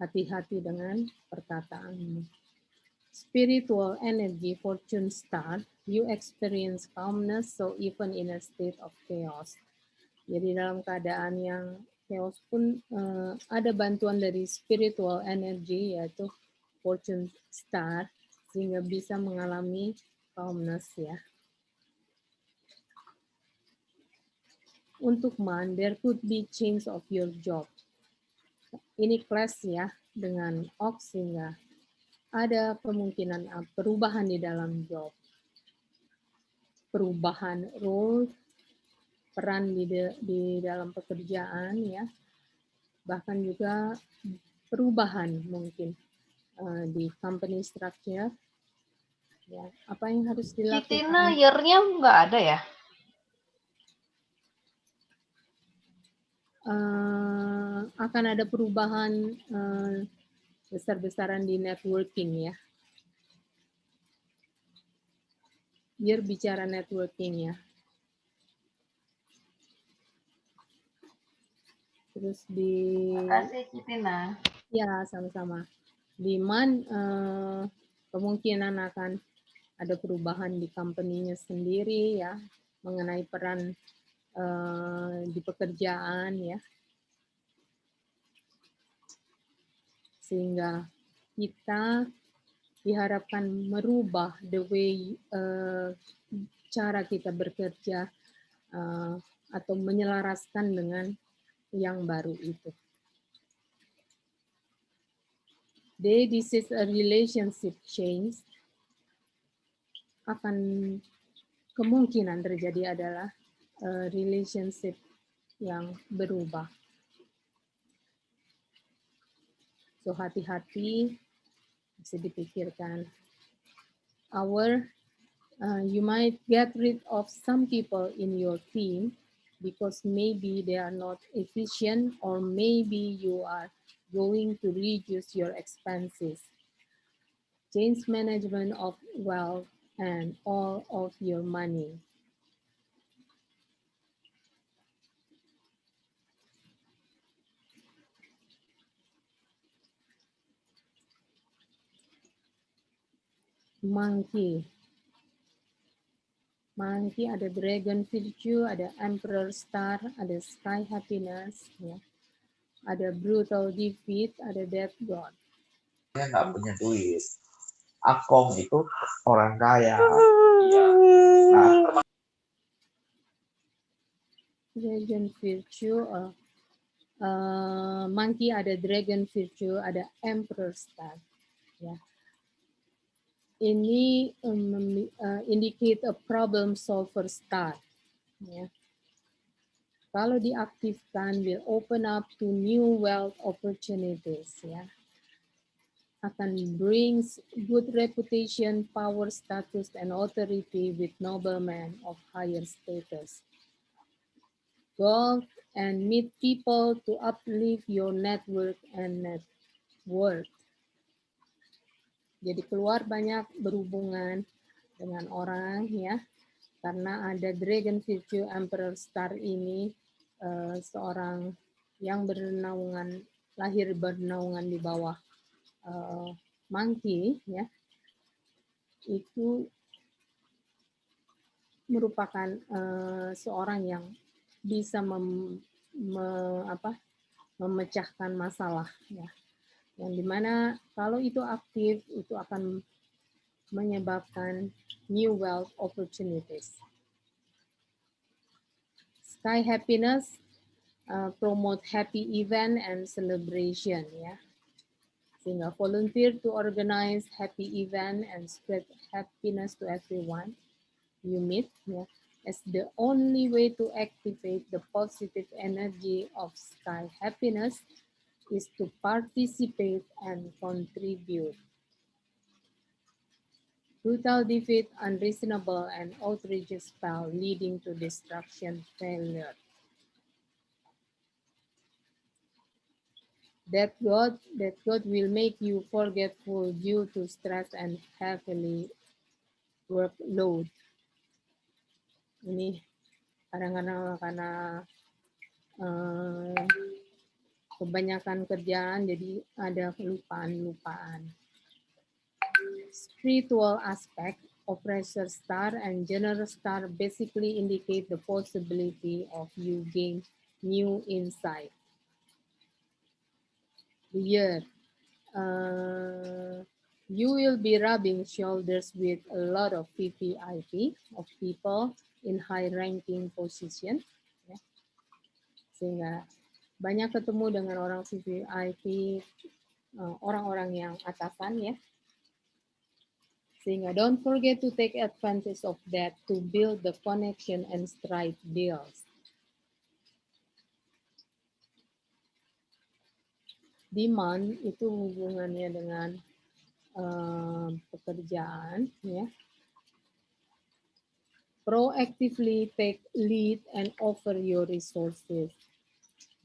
[SPEAKER 2] Hati-hati dengan perkataanmu. Spiritual energy, fortune star, you experience calmness, so even in a state of chaos. Jadi dalam keadaan yang chaos pun ada bantuan dari spiritual energy, yaitu fortune star, sehingga bisa mengalami calmness ya. Untuk man, there could be change of your job. Ini clash ya dengan ox, sehingga ada kemungkinan perubahan di dalam job, perubahan role, peran di dalam pekerjaan ya, bahkan juga perubahan mungkin di company structure ya. Apa yang harus dilakukan?
[SPEAKER 5] Citina year-nya nggak ada ya?
[SPEAKER 2] Akan ada perubahan besar-besaran di networking ya. Year bicara networking ya. Terus di
[SPEAKER 5] Makasih Citina.
[SPEAKER 2] ya sama-sama. Demand kemungkinan akan ada perubahan di company-nya sendiri ya mengenai peran di pekerjaan ya, sehingga kita diharapkan merubah the way cara kita bekerja atau menyelaraskan dengan yang baru itu. This is a relationship change. Akan kemungkinan terjadi adalah relationship yang berubah. So hati-hati, bisa dipikirkan. You might get rid of some people in your team because maybe they are not efficient, or maybe you are going to reduce your expenses. Change management of wealth and all of your money. Monkey ada Dragon Virtue, ada Emperor Star, ada Sky Happiness, ya. Ada Brutal Defeat, ada Death God.
[SPEAKER 6] Dia nggak punya duit. Akong itu orang kaya. Nah,
[SPEAKER 2] Dragon Virtue, Monkey ada Dragon Virtue, ada Emperor Star, ya. Ini indicate a problem solver star, ya. Kalau diaktifkan, will open up to new wealth opportunities, ya. Akan brings good reputation, power, status, and authority with noblemen of higher status. Go and meet people to uplift your network and net worth. Jadi keluar banyak berhubungan dengan orang ya, karena ada Dragon Virtue Emperor Star ini seorang yang lahir bernaungan di bawah Monkey ya, itu merupakan seorang yang bisa memecahkan masalah ya, yang dimana kalau itu aktif itu akan menyebabkan new wealth opportunities. Sky Happiness promote happy event and celebration ya, sehingga volunteer to organize happy event and spread happiness to everyone you meet ya, as the only way to activate the positive energy of Sky Happiness is to participate and contribute. Brutal defeat, unreasonable and outrageous spell leading to destruction, failure. That God will make you forgetful due to stress and heavily workload. Ini kadang-kadang karena kebanyakan kerjaan, jadi ada kelupaan-lupaan. Spiritual aspect, oppressor star and generous star basically indicate the possibility of you gain new insight. The year, you will be rubbing shoulders with a lot of VVIP, of people in high-ranking position. Ya. Sehingga banyak ketemu dengan orang VVIP, orang-orang yang atasan ya. Sehingga don't forget to take advantage of that to build the connection and strike deals. Demand itu hubungannya dengan pekerjaan ya. Proactively take lead and offer your resources.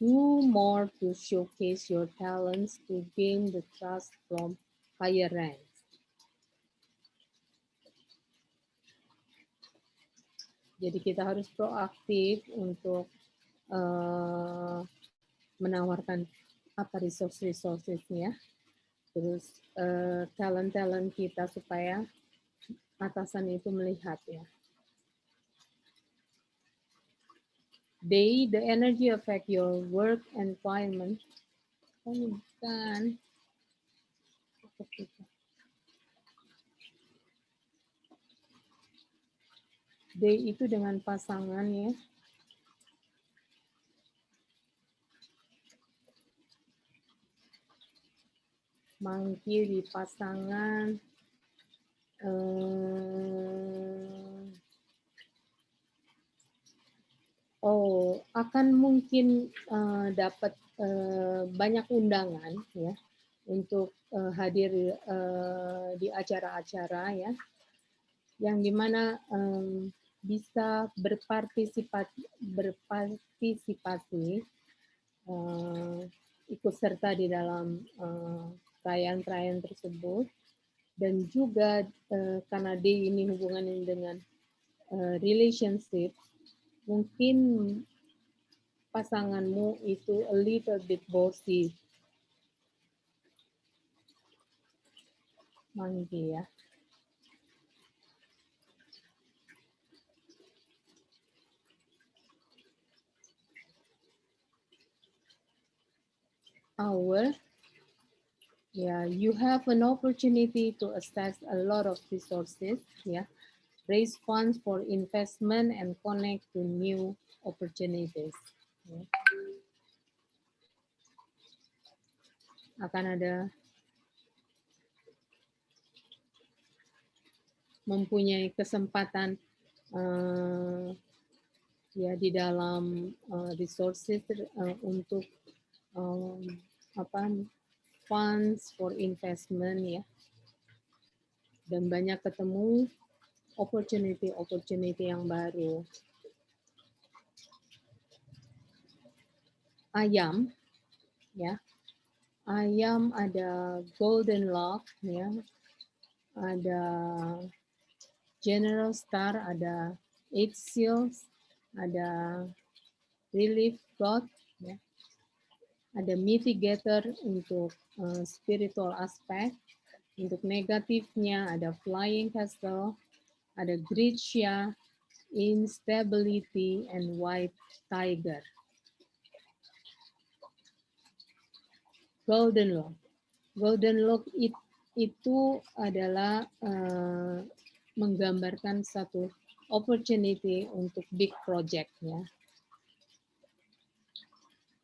[SPEAKER 2] Do more to showcase your talents to gain the trust from higher ranks. Jadi kita harus proaktif untuk menawarkan apa resource-resourcesnya, terus talent-talent kita supaya atasan itu melihat ya. Day, the energy affect your work environment. Bukan. Day itu dengan pasangan ya. Monkey di pasangan. Akan mungkin dapat banyak undangan ya untuk hadir di acara-acara ya, yang dimana bisa berpartisipasi ikut serta di dalam perayaan-perayaan tersebut, dan juga karena dia ini hubungannya dengan relationship, mungkin pasanganmu itu a little bit bossy. Monkey ya. You have an opportunity to access a lot of resources, raise funds for investment and connect to new opportunities. Akan ada mempunyai kesempatan di dalam resources untuk funds for investment ya, dan banyak ketemu opportunity yang baru. Ayam ya, ayam ada golden luck ya, ada general star, ada 8 seals, ada relief god ya, ada mitigator untuk spiritual aspect. Untuk negatifnya ada flying castle, ada Grisha, instability, and white tiger. Golden luck. Golden luck itu adalah menggambarkan satu opportunity untuk big project ya.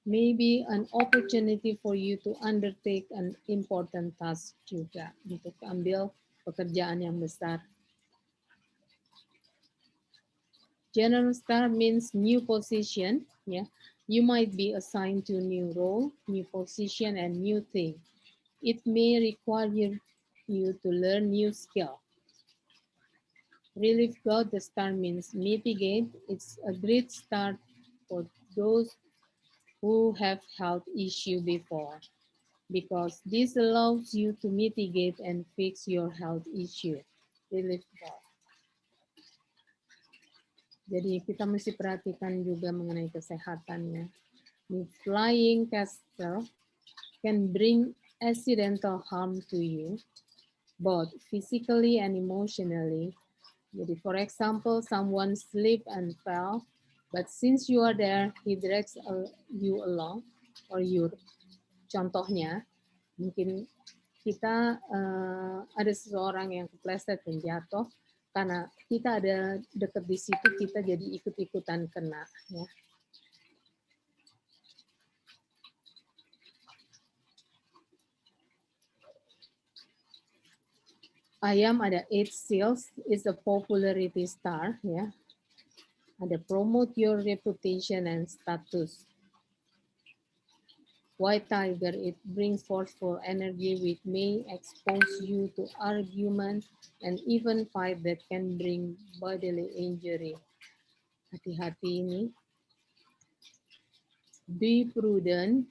[SPEAKER 2] Maybe an opportunity for you to undertake an important task juga, untuk ambil pekerjaan yang besar. General star means new position, ya. You might be assigned to a new role, new position, and new thing. It may require you to learn new skill. Relief god, the star means mitigate. It's a great start for those who have health issue before, because this allows you to mitigate and fix your health issue. Relief god. Jadi kita mesti perhatikan juga mengenai kesehatannya. The flying castle can bring accidental harm to you, both physically and emotionally. Jadi, for example, someone slipped and fell, but since you are there, he drags you along, or you. Contohnya, mungkin kita ada seseorang yang kepleset dan jatuh, karena kita ada dekat di situ, kita jadi ikut-ikutan kena. Ya. Ayam ada 8 seals, is a popularity star. Ya. Ada promote your reputation and status. White tiger, it brings forceful energy which may expose you to argument and even fight that can bring bodily injury. Hati-hati ini. Be prudent.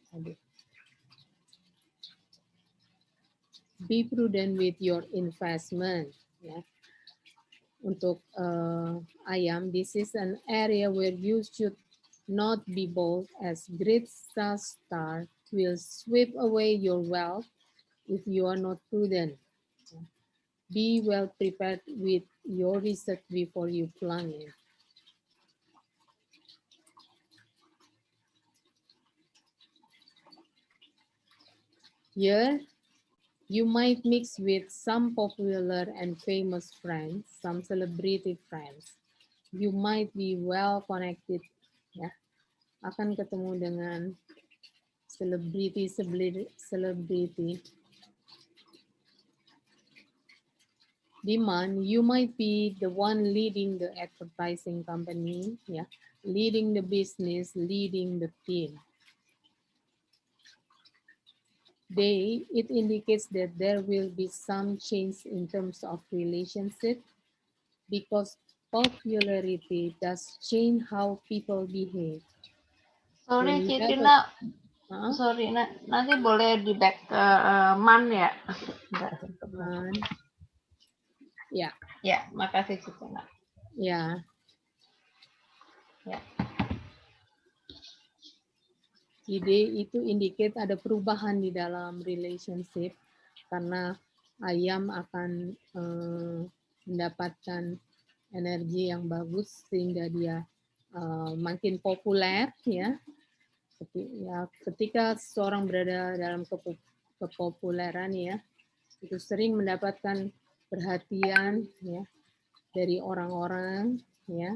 [SPEAKER 2] Be prudent with your investment. Ya. Untuk ayam, this is an area where you should Not be bold, as great star will sweep away your wealth if you are not prudent. Be well prepared with your research before you plunge in. Here, you might mix with some popular and famous friends, some celebrity friends. You might be well connected, ya. Akan ketemu dengan selebriti. Demand, you might be the one leading the advertising company, ya, leading the business, leading the team. Day, it indicates that there will be some change in terms of relationship because popularity does change how people behave.
[SPEAKER 5] Sorry,
[SPEAKER 2] When
[SPEAKER 5] Citi,
[SPEAKER 2] level-
[SPEAKER 5] nak.
[SPEAKER 2] Huh?
[SPEAKER 5] Sorry, nak. Nanti boleh di back ke man ya? Enggak,
[SPEAKER 2] Man. Ya,
[SPEAKER 5] Ya, makasih Citi, nak.
[SPEAKER 2] ya.
[SPEAKER 5] Ya.
[SPEAKER 2] Ide itu indicate ada perubahan di dalam relationship karena ayam akan mendapatkan energi yang bagus sehingga dia makin populer, ya. Ketika seseorang berada dalam kepopuleran, ya, itu sering mendapatkan perhatian, ya, dari orang-orang, ya,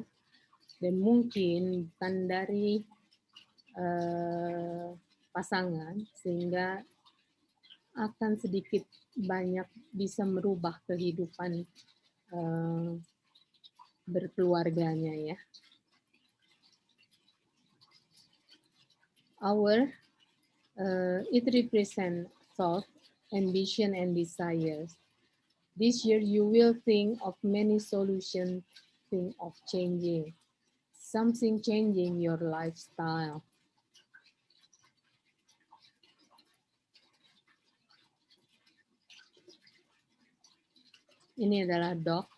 [SPEAKER 2] dan mungkin bukan dari pasangan, sehingga akan sedikit banyak bisa merubah kehidupan berkeluarganya, ya. It represents thought, ambition, and desires. This year you will think of many solutions, think of changing, something changing your lifestyle. Ini adalah dog.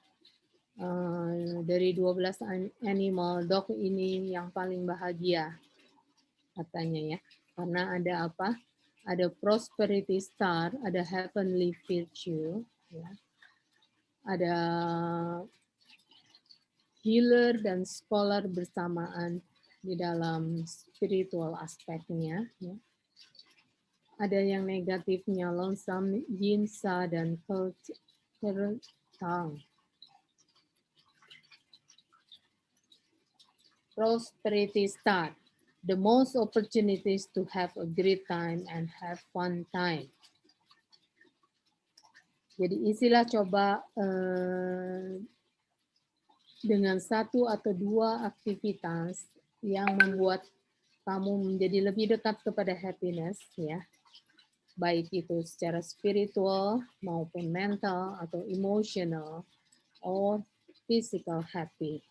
[SPEAKER 2] Dari 12 animal, dog ini yang paling bahagia, katanya, ya. Karena ada apa? Ada prosperity star, ada heavenly virtue, ya. Ada healer dan scholar bersamaan di dalam spiritual aspeknya, ya. Ada yang negatifnya lonesome, yinsa, dan Tang. Prosperity star, the most opportunities to have a great time and have fun time. Jadi isilah coba dengan satu atau dua aktivitas yang membuat kamu menjadi lebih dekat kepada happiness, ya. Baik itu secara spiritual maupun mental atau emotional or physical happy.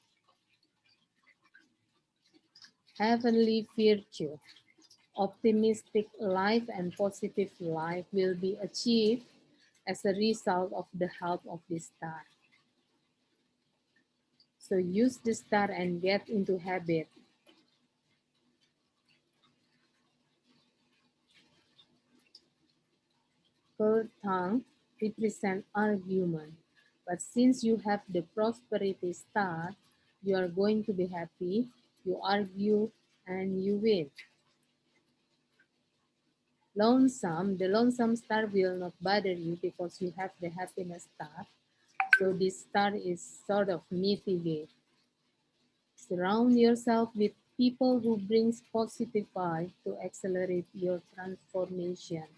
[SPEAKER 2] Heavenly virtue, optimistic life and positive life will be achieved as a result of the help of the star. So use the star and get into habit. Tongue represent argument, but since you have the prosperity star, you are going to be happy, you argue, and you win. Lonesome, the lonesome star will not bother you because you have the happiness star. So this star is sort of mitigate. Surround yourself with people who brings positive vibe to accelerate your transformation.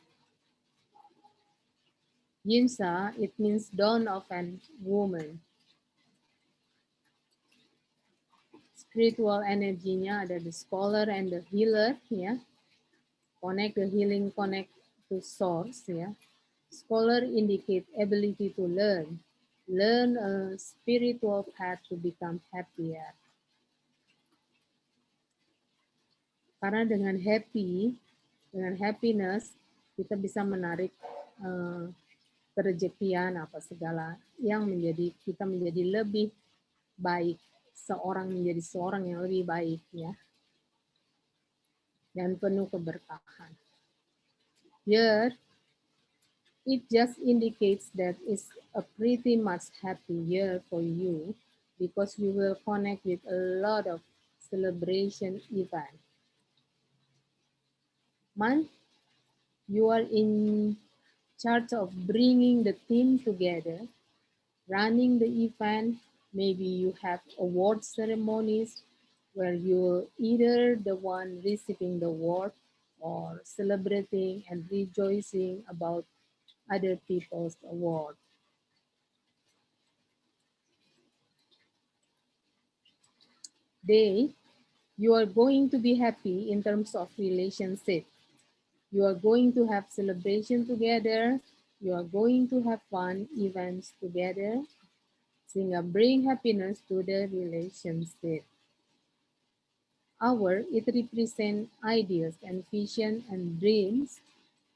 [SPEAKER 2] Yinsa, it means dawn of a woman. Spiritual energinya ada the scholar and the healer, ya. Connect the healing, connect to source, ya. Scholar indicate ability to learn a spiritual path to become happier. Karena dengan happiness, kita bisa menarik kerejekian apa segala yang kita menjadi lebih baik, seorang menjadi seorang yang lebih baik, ya. dan penuh keberkahan. Here, it just indicates that it's a pretty much happy year for you because you will connect with a lot of celebration events. Month, you are in charge of bringing the team together, running the event. Maybe you have award ceremonies where you're either the one receiving the award or celebrating and rejoicing about other people's award. Day, you are going to be happy in terms of relationship. You are going to have celebration together. You are going to have fun events together. Sehingga bring happiness to the relationship. Hour, it represents ideas and vision and dreams.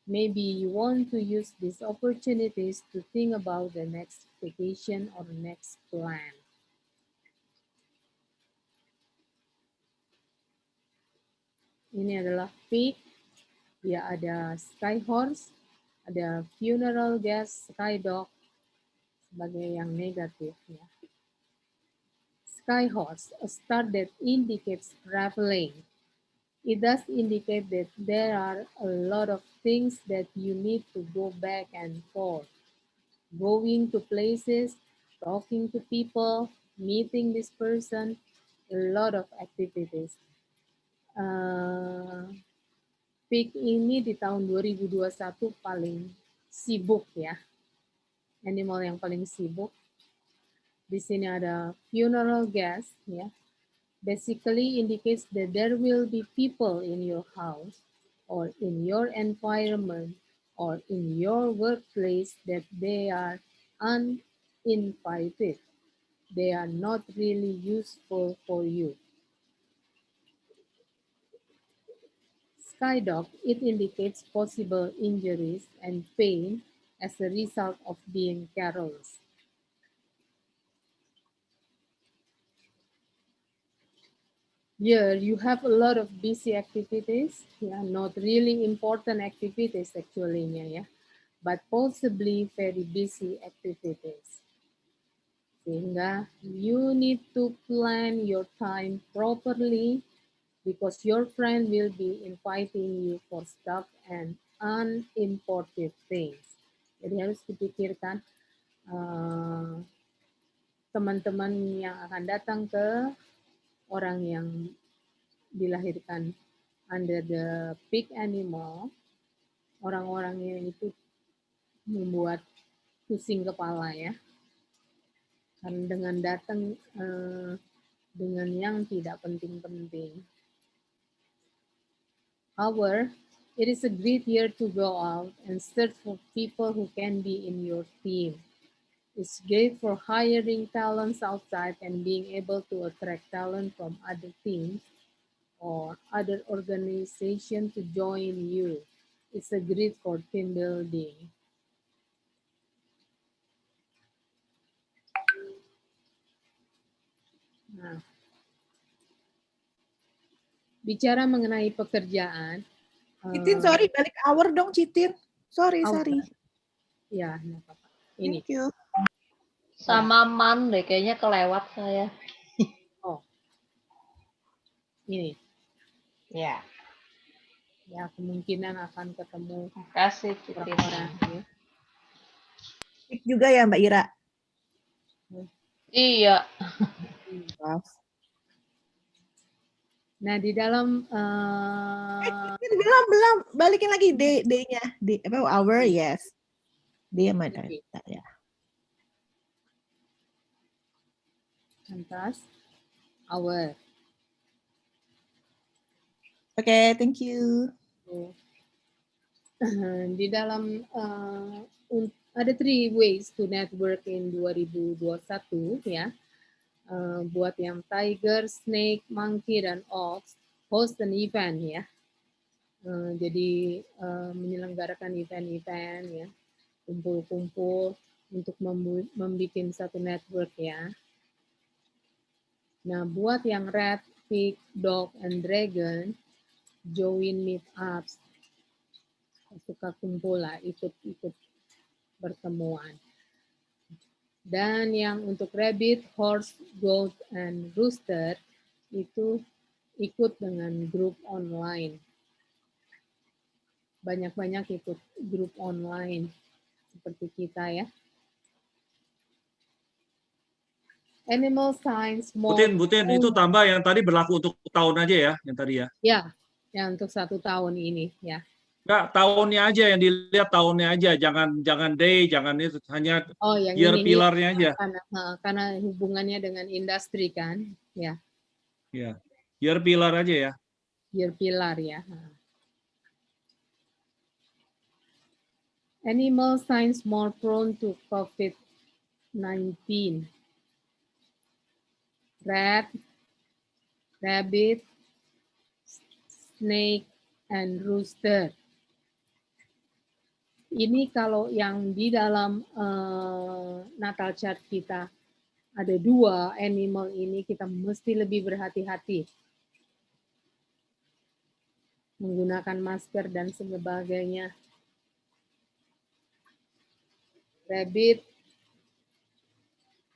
[SPEAKER 2] Maybe you want to use these opportunities to think about the next vacation or next plan. Ini adalah peak, dia ada sky horse, ada funeral guest, sky dog, sebagai yang negatif ya. Sky horse, a star that indicates traveling. It does indicate that there are a lot of things that you need to go back and forth. Going to places, talking to people, meeting this person, a lot of activities. Peak ini di tahun 2021 paling sibuk ya. Animal yang paling sibuk. Di sini ada funeral guest ya. Basically indicates that there will be people in your house or in your environment or in your workplace that they are uninvited. They are not really useful for you. Sky dog, it indicates possible injuries and pain as a result of being careless. Here you have a lot of busy activities, yeah, not really important activities actually, yeah, but possibly very busy activities. Sehingga you need to plan your time properly because your friend will be inviting you for stuff and unimportant things. Jadi harus dipikirkan teman-teman yang akan datang ke orang yang dilahirkan under the peak animal, orang-orang yang itu membuat pusing kepala ya. Karena dengan datang dengan yang tidak penting-penting. However, it is a great year to go out and search for people who can be in your team. It's great for hiring talents outside and being able to attract talent from other teams or other organizations to join you. It's a great for team building. Nah, bicara mengenai pekerjaan.
[SPEAKER 3] Citin, sorry, balik hour dong, Citin. Sorry,
[SPEAKER 2] Hour.
[SPEAKER 3] sorry.
[SPEAKER 2] Ya, nggak apa-apa. Ini.
[SPEAKER 3] Thank you.
[SPEAKER 5] Sama man deh, kayaknya kelewat saya.
[SPEAKER 2] Oh, ini.
[SPEAKER 5] Ya,
[SPEAKER 2] Ya, kemungkinan akan ketemu
[SPEAKER 5] makasih Citin.
[SPEAKER 2] orang-orang. Ya.
[SPEAKER 3] Tik juga ya, Mbak Ira.
[SPEAKER 5] Iya.
[SPEAKER 3] Maaf.
[SPEAKER 2] Nah, di dalam
[SPEAKER 3] Belum, balikin lagi day-nya. Hour, yes. Day mana?
[SPEAKER 2] Okay.
[SPEAKER 3] Ya.
[SPEAKER 2] Lantas, hour.
[SPEAKER 3] Oke, thank you.
[SPEAKER 2] Di dalam ada 3 ways to network in 2021 ya. Buat yang tiger, snake, monkey, dan ox, host an event ya. Jadi menyelenggarakan event-event ya, kumpul-kumpul untuk membuat satu network ya. Nah, buat yang rat, pig, dog, and dragon, join meetups, suka kumpul lah, ikut pertemuan. Dan yang untuk rabbit, horse, goat, and rooster itu ikut dengan grup online. Banyak-banyak ikut grup online seperti kita ya. Animal science more.
[SPEAKER 7] Butin, itu tambah yang tadi berlaku untuk tahun aja ya, yang tadi ya.
[SPEAKER 2] Ya, yang untuk 1 tahun ini ya.
[SPEAKER 7] Enggak, tahunnya aja yang dilihat, tahunnya aja, jangan day, jangan itu, hanya
[SPEAKER 2] yang
[SPEAKER 7] year
[SPEAKER 2] ini
[SPEAKER 7] pilarnya aja.
[SPEAKER 2] Karena hubungannya dengan industri kan, ya.
[SPEAKER 7] Ya, year pilar aja ya.
[SPEAKER 2] Year pilar ya. Animal science more prone to COVID-19. Rat, rabbit, snake, and rooster. Ini kalau yang di dalam natal chart kita ada 2 animal ini, kita mesti lebih berhati-hati. Menggunakan masker dan sebagainya. Rabbit,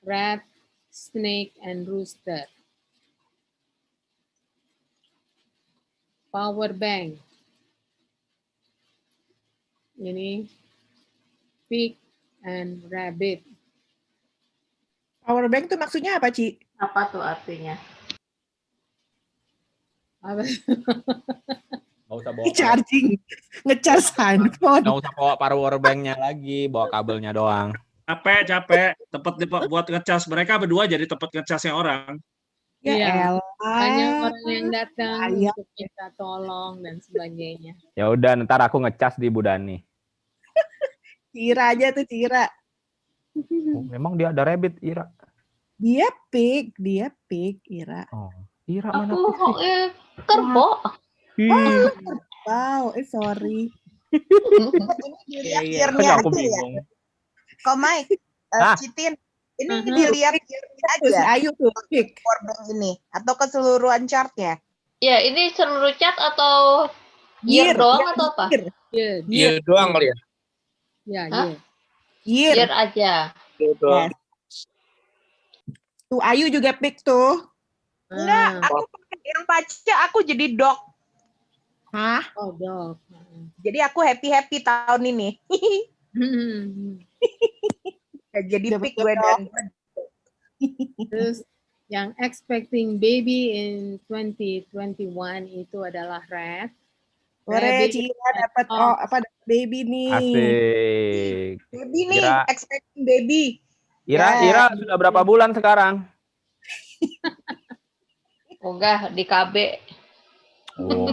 [SPEAKER 2] rat, snake, and rooster. Power bank. Ini pig and rabbit.
[SPEAKER 3] Power bank tuh maksudnya apa, Ci?
[SPEAKER 5] Apa tuh artinya?
[SPEAKER 2] Apa?
[SPEAKER 1] Nggak usah bawa
[SPEAKER 3] Charging, ngecas handphone.
[SPEAKER 1] nggak usah bawa power banknya lagi, bawa kabelnya doang.
[SPEAKER 7] Capek, tempat buat ngecas. Mereka berdua jadi tempat ngecasnya orang.
[SPEAKER 3] Ya
[SPEAKER 2] Iya.
[SPEAKER 3] elah.
[SPEAKER 2] Banyak orang yang datang
[SPEAKER 3] Ayah.
[SPEAKER 2] untuk minta tolong dan sebagainya.
[SPEAKER 1] Ya udah, ntar aku ngecas di Bu Dani.
[SPEAKER 3] Cira aja tuh, Cira.
[SPEAKER 1] Oh, memang dia ada rabbit, Ira.
[SPEAKER 3] Dia pig, Ira.
[SPEAKER 1] Oh, Ira mana
[SPEAKER 5] Aku
[SPEAKER 1] pig sih?
[SPEAKER 5] kerbau.
[SPEAKER 1] Ih,
[SPEAKER 3] Wow, sorry.
[SPEAKER 8] Ini dilihat
[SPEAKER 1] kok
[SPEAKER 8] year-nya
[SPEAKER 1] aku
[SPEAKER 8] aja ya.
[SPEAKER 1] bingung.
[SPEAKER 8] Kok Mike,
[SPEAKER 1] Ah.
[SPEAKER 8] Citin, ini
[SPEAKER 2] Uh-huh.
[SPEAKER 8] dilihat year-nya
[SPEAKER 3] Tuh, si
[SPEAKER 8] aja
[SPEAKER 3] Ayu tuh, pig.
[SPEAKER 8] power bank ini atau keseluruhan chartnya?
[SPEAKER 5] Ya, ini seluruh cat atau year doang atau apa?
[SPEAKER 2] Year,
[SPEAKER 9] Iya doang kali ya.
[SPEAKER 2] ya,
[SPEAKER 5] Hah?
[SPEAKER 2] year.
[SPEAKER 5] Year aja.
[SPEAKER 9] Iya doang.
[SPEAKER 3] Yes. Tuh Ayu juga pig tuh.
[SPEAKER 8] Enggak,
[SPEAKER 2] Ah,
[SPEAKER 8] aku pakai yang paca, aku jadi dog.
[SPEAKER 3] Hah?
[SPEAKER 2] oh, dog.
[SPEAKER 8] Jadi aku happy tahun ini. Jadi
[SPEAKER 3] Dapat
[SPEAKER 8] pig gue dan
[SPEAKER 2] Terus yang expecting baby in 2021 itu adalah rat.
[SPEAKER 3] Ore,
[SPEAKER 2] Rabbit.
[SPEAKER 3] Cira dapat dapat baby nih.
[SPEAKER 1] Asik.
[SPEAKER 8] baby nih,
[SPEAKER 1] Ira.
[SPEAKER 8] expecting baby.
[SPEAKER 1] Ira sudah berapa bulan sekarang?
[SPEAKER 5] Enggak, di KB.
[SPEAKER 1] Oh,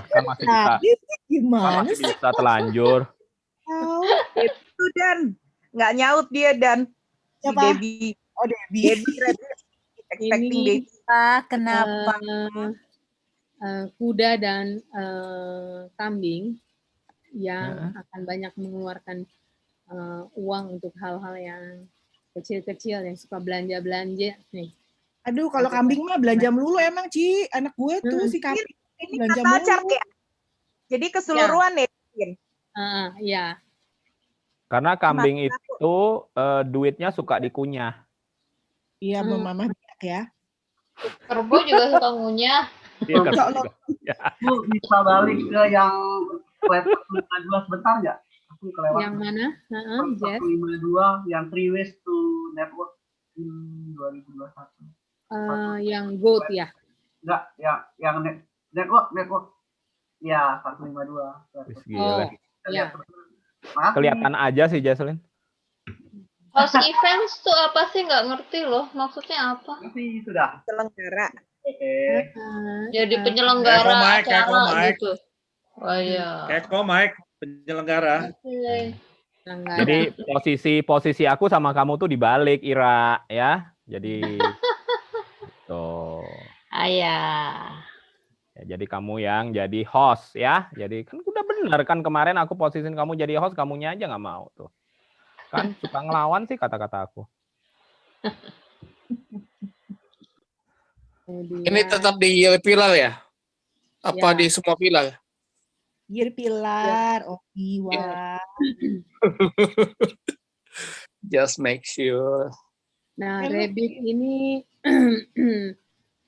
[SPEAKER 1] kan masih bisa,
[SPEAKER 3] Nah, ini
[SPEAKER 1] kan
[SPEAKER 3] gimana
[SPEAKER 1] masih
[SPEAKER 3] sih?
[SPEAKER 1] bisa telanjur.
[SPEAKER 8] Itu Dan nggak nyaut dia Dan si
[SPEAKER 3] Siapa?
[SPEAKER 8] baby.
[SPEAKER 3] Oh, Debbie.
[SPEAKER 8] Baby rabbit. Expecting
[SPEAKER 2] Ini-
[SPEAKER 8] baby.
[SPEAKER 3] Kenapa?
[SPEAKER 2] Kuda dan kambing yang
[SPEAKER 1] Heeh.
[SPEAKER 2] akan banyak mengeluarkan uang untuk hal-hal yang kecil-kecil yang suka belanja-belanja nih.
[SPEAKER 3] Aduh, kalau kambing mah belanja melulu emang, Ci. Anak gue tuh si kambing
[SPEAKER 8] Ini
[SPEAKER 3] belanja
[SPEAKER 8] natal chart
[SPEAKER 3] mulu.
[SPEAKER 8] ya. Jadi keseluruhan ya.
[SPEAKER 2] Ya,
[SPEAKER 1] Karena kambing itu duitnya suka dikunyah.
[SPEAKER 3] Iya, Mama biak ya.
[SPEAKER 5] Kerbau juga suka ngunyah.
[SPEAKER 1] Iya, kan?
[SPEAKER 3] Ya Allah.
[SPEAKER 10] Bu, bisa balik ke yang level 52 sebentar nggak? Aku kelewat.
[SPEAKER 2] yang mana? Jess?
[SPEAKER 10] 52 yang 3 ways to network in 2021.
[SPEAKER 2] Yang goat ya.
[SPEAKER 10] Enggak, yang network. Ya, 152.
[SPEAKER 1] Wis
[SPEAKER 2] Oh,
[SPEAKER 1] gila.
[SPEAKER 2] ya.
[SPEAKER 1] Kelihatan aja sih, Jaslyn.
[SPEAKER 5] House events tuh apa sih? Nggak ngerti loh. Maksudnya apa?
[SPEAKER 10] Tapi sudah.
[SPEAKER 8] Penyelenggara.
[SPEAKER 10] Oke.
[SPEAKER 5] Jadi
[SPEAKER 7] Kayak
[SPEAKER 5] penyelenggara
[SPEAKER 7] Mike, kayak
[SPEAKER 5] acara
[SPEAKER 7] Mike.
[SPEAKER 5] gitu. Oh iya.
[SPEAKER 7] Kayak Mike, penyelenggara.
[SPEAKER 5] Oke.
[SPEAKER 1] Jadi posisi aku sama kamu tuh dibalik, Ira, ya. Jadi tuh.
[SPEAKER 5] Ayah.
[SPEAKER 1] Ya, jadi kamu yang jadi host ya. Jadi kan udah bener kan kemarin aku posisiin kamu jadi host, kamunya aja nggak mau tuh. Kan suka ngelawan sih kata-kata aku.
[SPEAKER 9] Ini tetap di year pilar ya? Apa
[SPEAKER 2] Ya.
[SPEAKER 9] di semua pilar?
[SPEAKER 3] Year pilar. Oh, Iwa.
[SPEAKER 9] Just make sure.
[SPEAKER 2] Nah,
[SPEAKER 3] Eh, lu-
[SPEAKER 2] rabbit ini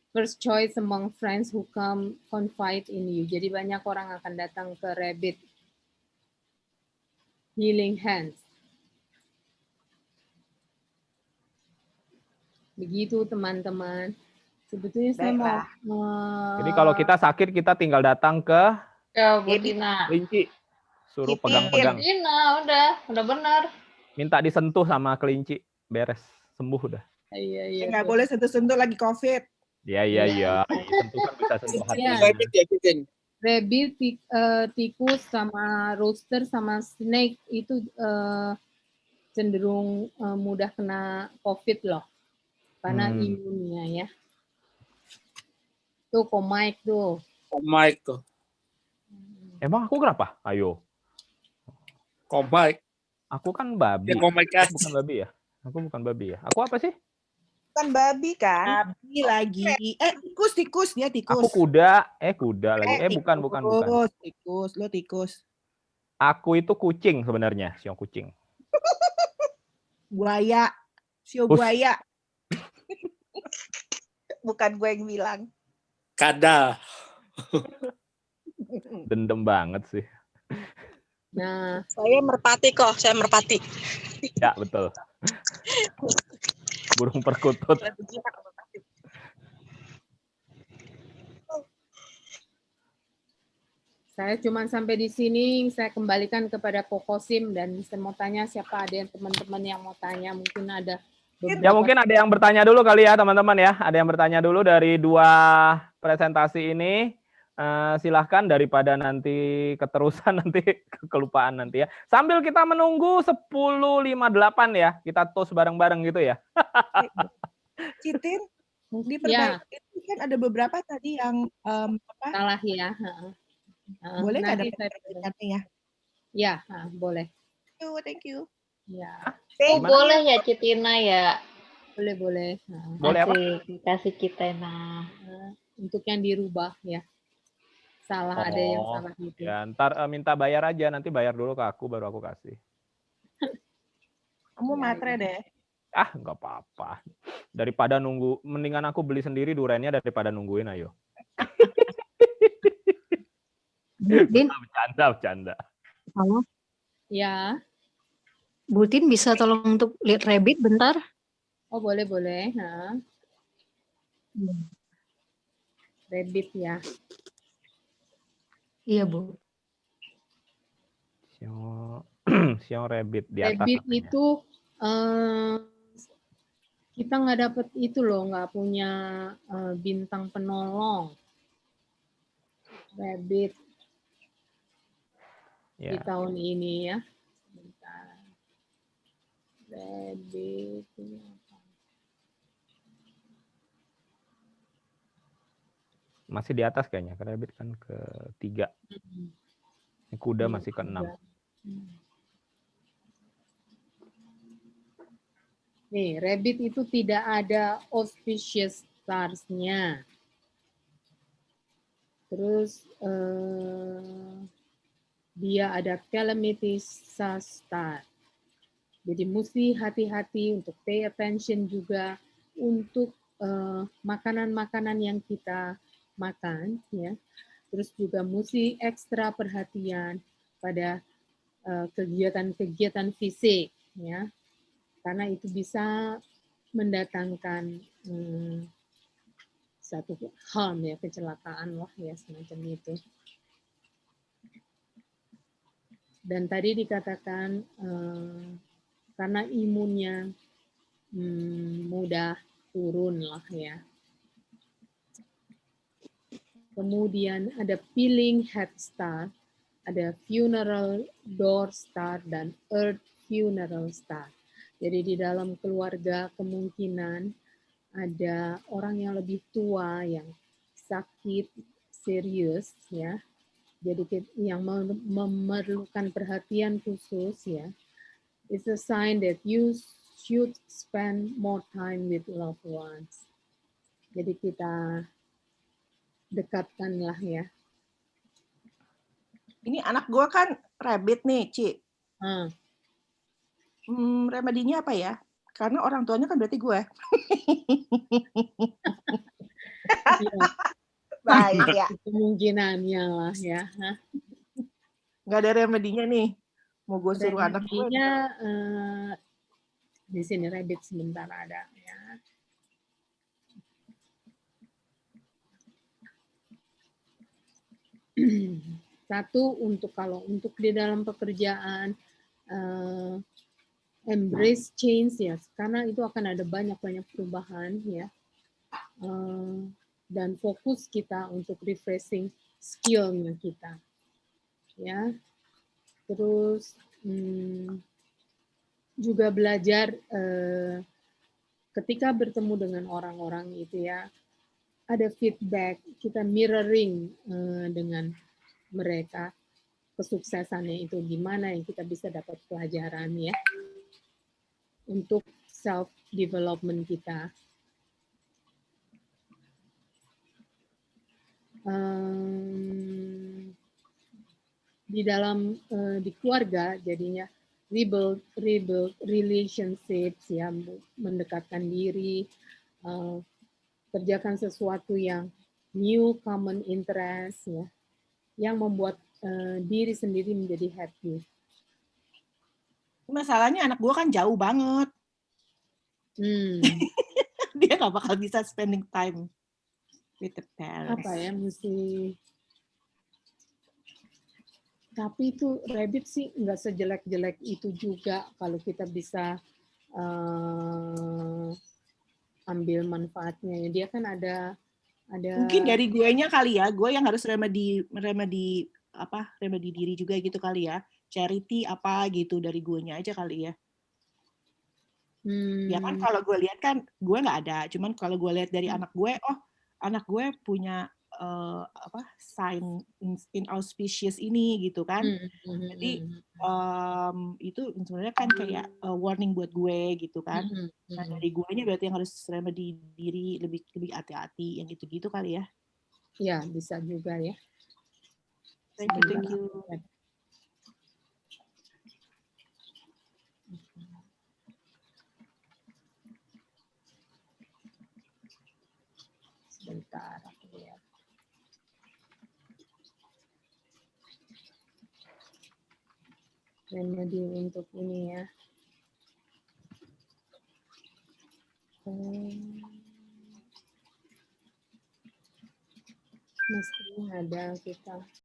[SPEAKER 2] first choice among friends who come confide in you. Jadi banyak orang akan datang ke rabbit. Healing hands. Begitu teman-teman. Sebetulnya saya mau
[SPEAKER 8] Baiklah.
[SPEAKER 1] Jadi kalau kita sakit kita tinggal datang ke
[SPEAKER 5] Ya, Bu
[SPEAKER 8] Jadi,
[SPEAKER 5] Tina.
[SPEAKER 1] kelinci. Suruh
[SPEAKER 8] Citin.
[SPEAKER 1] pegang-pegang.
[SPEAKER 5] Tina, udah benar.
[SPEAKER 1] Minta disentuh sama kelinci. Beres. Sembuh udah.
[SPEAKER 2] iya.
[SPEAKER 3] Nggak boleh sentuh-sentuh lagi COVID.
[SPEAKER 1] Iya. Disentuh kan bisa sentuh
[SPEAKER 2] Iya.
[SPEAKER 1] hatinya.
[SPEAKER 9] Rabbit ya, Citin.
[SPEAKER 2] Rabbit, tikus sama rooster sama snake itu cenderung mudah kena COVID loh. Karena imunnya ya. Tuh Komike tuh.
[SPEAKER 9] Oh Mike tuh.
[SPEAKER 1] Emang aku kenapa? Ayo.
[SPEAKER 9] Oh Mike.
[SPEAKER 1] Aku kan babi.
[SPEAKER 9] Ya, Komike
[SPEAKER 1] Aku bukan babi ya? Aku bukan babi ya? Aku apa sih?
[SPEAKER 8] Bukan babi kan?
[SPEAKER 3] Babi lagi. Tikus dia tikus.
[SPEAKER 1] Aku kuda. Kuda lagi. Bukan.
[SPEAKER 3] Tikus, lo tikus.
[SPEAKER 1] Aku itu kucing sebenarnya. Siang kucing.
[SPEAKER 3] Buaya. Sio
[SPEAKER 1] Hus.
[SPEAKER 3] buaya.
[SPEAKER 8] Bukan gue yang bilang.
[SPEAKER 9] Kada.
[SPEAKER 1] Dendam banget sih.
[SPEAKER 2] Nah,
[SPEAKER 4] Saya merpati kok, saya merpati.
[SPEAKER 1] Ya, betul. Burung perkutut.
[SPEAKER 2] saya cuma sampai di sini. Saya kembalikan kepada Kokosim dan saya mau tanya siapa ada yang teman-teman yang mau tanya. Mungkin ada beberapa.
[SPEAKER 1] Ya mungkin ada yang bertanya dulu kali ya teman-teman ya. Ada yang bertanya dulu dari dua presentasi ini. Silahkan daripada nanti keterusan nanti kelupaan nanti ya. Sambil kita menunggu 10.58 ya. Kita tos bareng-bareng gitu ya.
[SPEAKER 3] Citin, di
[SPEAKER 2] Ya,
[SPEAKER 3] itu kan ada beberapa tadi yang
[SPEAKER 2] salah ya.
[SPEAKER 3] boleh nggak
[SPEAKER 2] Nanti
[SPEAKER 3] ada
[SPEAKER 2] saya
[SPEAKER 3] penjelasannya ya?
[SPEAKER 2] Ya, boleh.
[SPEAKER 3] Thank you.
[SPEAKER 2] Ya,
[SPEAKER 5] Oh,
[SPEAKER 1] Gimana?
[SPEAKER 5] boleh ya Citina ya.
[SPEAKER 2] boleh.
[SPEAKER 1] Boleh apa?
[SPEAKER 5] Kasih Citina.
[SPEAKER 2] Untuk yang dirubah ya. Salah, ada yang salah gitu.
[SPEAKER 1] Ya, ntar minta bayar aja. Nanti bayar dulu ke aku, baru aku kasih.
[SPEAKER 3] Kamu matre deh.
[SPEAKER 1] Nggak apa-apa. Daripada nunggu, mendingan aku beli sendiri durennya daripada nungguin, ayo.
[SPEAKER 4] Butin,
[SPEAKER 1] Bercanda.
[SPEAKER 4] halo.
[SPEAKER 2] Ya,
[SPEAKER 4] Butin bisa tolong untuk lihat rabbit bentar?
[SPEAKER 2] oh boleh. Rabbit ya.
[SPEAKER 4] Iya, Bu.
[SPEAKER 1] Siang rabbit di atas.
[SPEAKER 2] Rabbit
[SPEAKER 1] namanya.
[SPEAKER 2] itu kita nggak dapet itu loh, nggak punya bintang penolong. Rabbit
[SPEAKER 1] Ya.
[SPEAKER 2] di tahun ini ya. Bentar. Rabbit.
[SPEAKER 1] Masih di atas kayaknya. Karena rabbit kan ke-3. Kuda masih ke-6.
[SPEAKER 2] Nih, rabbit itu tidak ada auspicious stars-nya. Terus dia ada calamities star. Jadi mesti hati-hati untuk pay attention juga untuk makanan-makanan yang kita makan, ya. Terus juga mesti ekstra perhatian pada kegiatan-kegiatan fisik, ya. Karena itu bisa mendatangkan satu harm ya, kecelakaan lah ya, semacam itu. Dan tadi dikatakan karena imunnya mudah turun lah ya. Kemudian ada peeling head star, ada funeral door star, dan earth funeral star. Jadi di dalam keluarga kemungkinan ada orang yang lebih tua yang sakit serius ya. Jadi yang memerlukan perhatian khusus ya. It's a sign that you should spend more time with loved ones. Jadi kita dekatkanlah ya
[SPEAKER 3] Ini anak gue kan rabbit nih, Ci.
[SPEAKER 2] Hmm.
[SPEAKER 3] Remedinya apa ya? Karena orang tuanya kan berarti gue.
[SPEAKER 2] Iya.
[SPEAKER 8] Baik ya.
[SPEAKER 2] Kemungkinannya lah ya.
[SPEAKER 3] Nggak ada remedinya nih. Mau gue suruh anak gue.
[SPEAKER 2] Remedinya di sini rabbit sebentar ada ya. Satu, kalau untuk di dalam pekerjaan embrace change ya, karena itu akan ada banyak perubahan ya, dan fokus kita untuk refreshing skill-nya kita ya. Terus juga belajar ketika bertemu dengan orang-orang itu ya, ada feedback, kita mirroring dengan mereka, kesuksesannya itu gimana yang kita bisa dapat pelajaran ya untuk self development kita. Di dalam di keluarga jadinya rebuild relationships ya, mendekatkan diri, kerjakan sesuatu yang new common interest ya, yang membuat diri sendiri menjadi happy.
[SPEAKER 3] Masalahnya anak gue kan jauh banget. Dia nggak bakal bisa spending time with the parents.
[SPEAKER 2] Apa ya, mesti. Tapi itu rabbit sih nggak sejelek-jelek itu juga kalau kita bisa ambil manfaatnya. Dia kan ada
[SPEAKER 3] mungkin dari guenya kali ya, gue yang harus remedi diri juga gitu kali ya, charity apa gitu dari guenya aja kali ya. Ya kan kalau gue lihat kan gue nggak ada, cuman kalau gue lihat dari anak gue, anak gue punya sign inauspicious ini gitu kan. Jadi itu sebenarnya kan kayak warning buat gue gitu kan. Nah dari guanya berarti yang harus remedi diri lebih hati-hati yang gitu-gitu kali ya.
[SPEAKER 2] Ya bisa juga ya.
[SPEAKER 3] Thank you.
[SPEAKER 2] Sebentar aku lihat. Remedi untuk ini ya. Mestinya ada kita.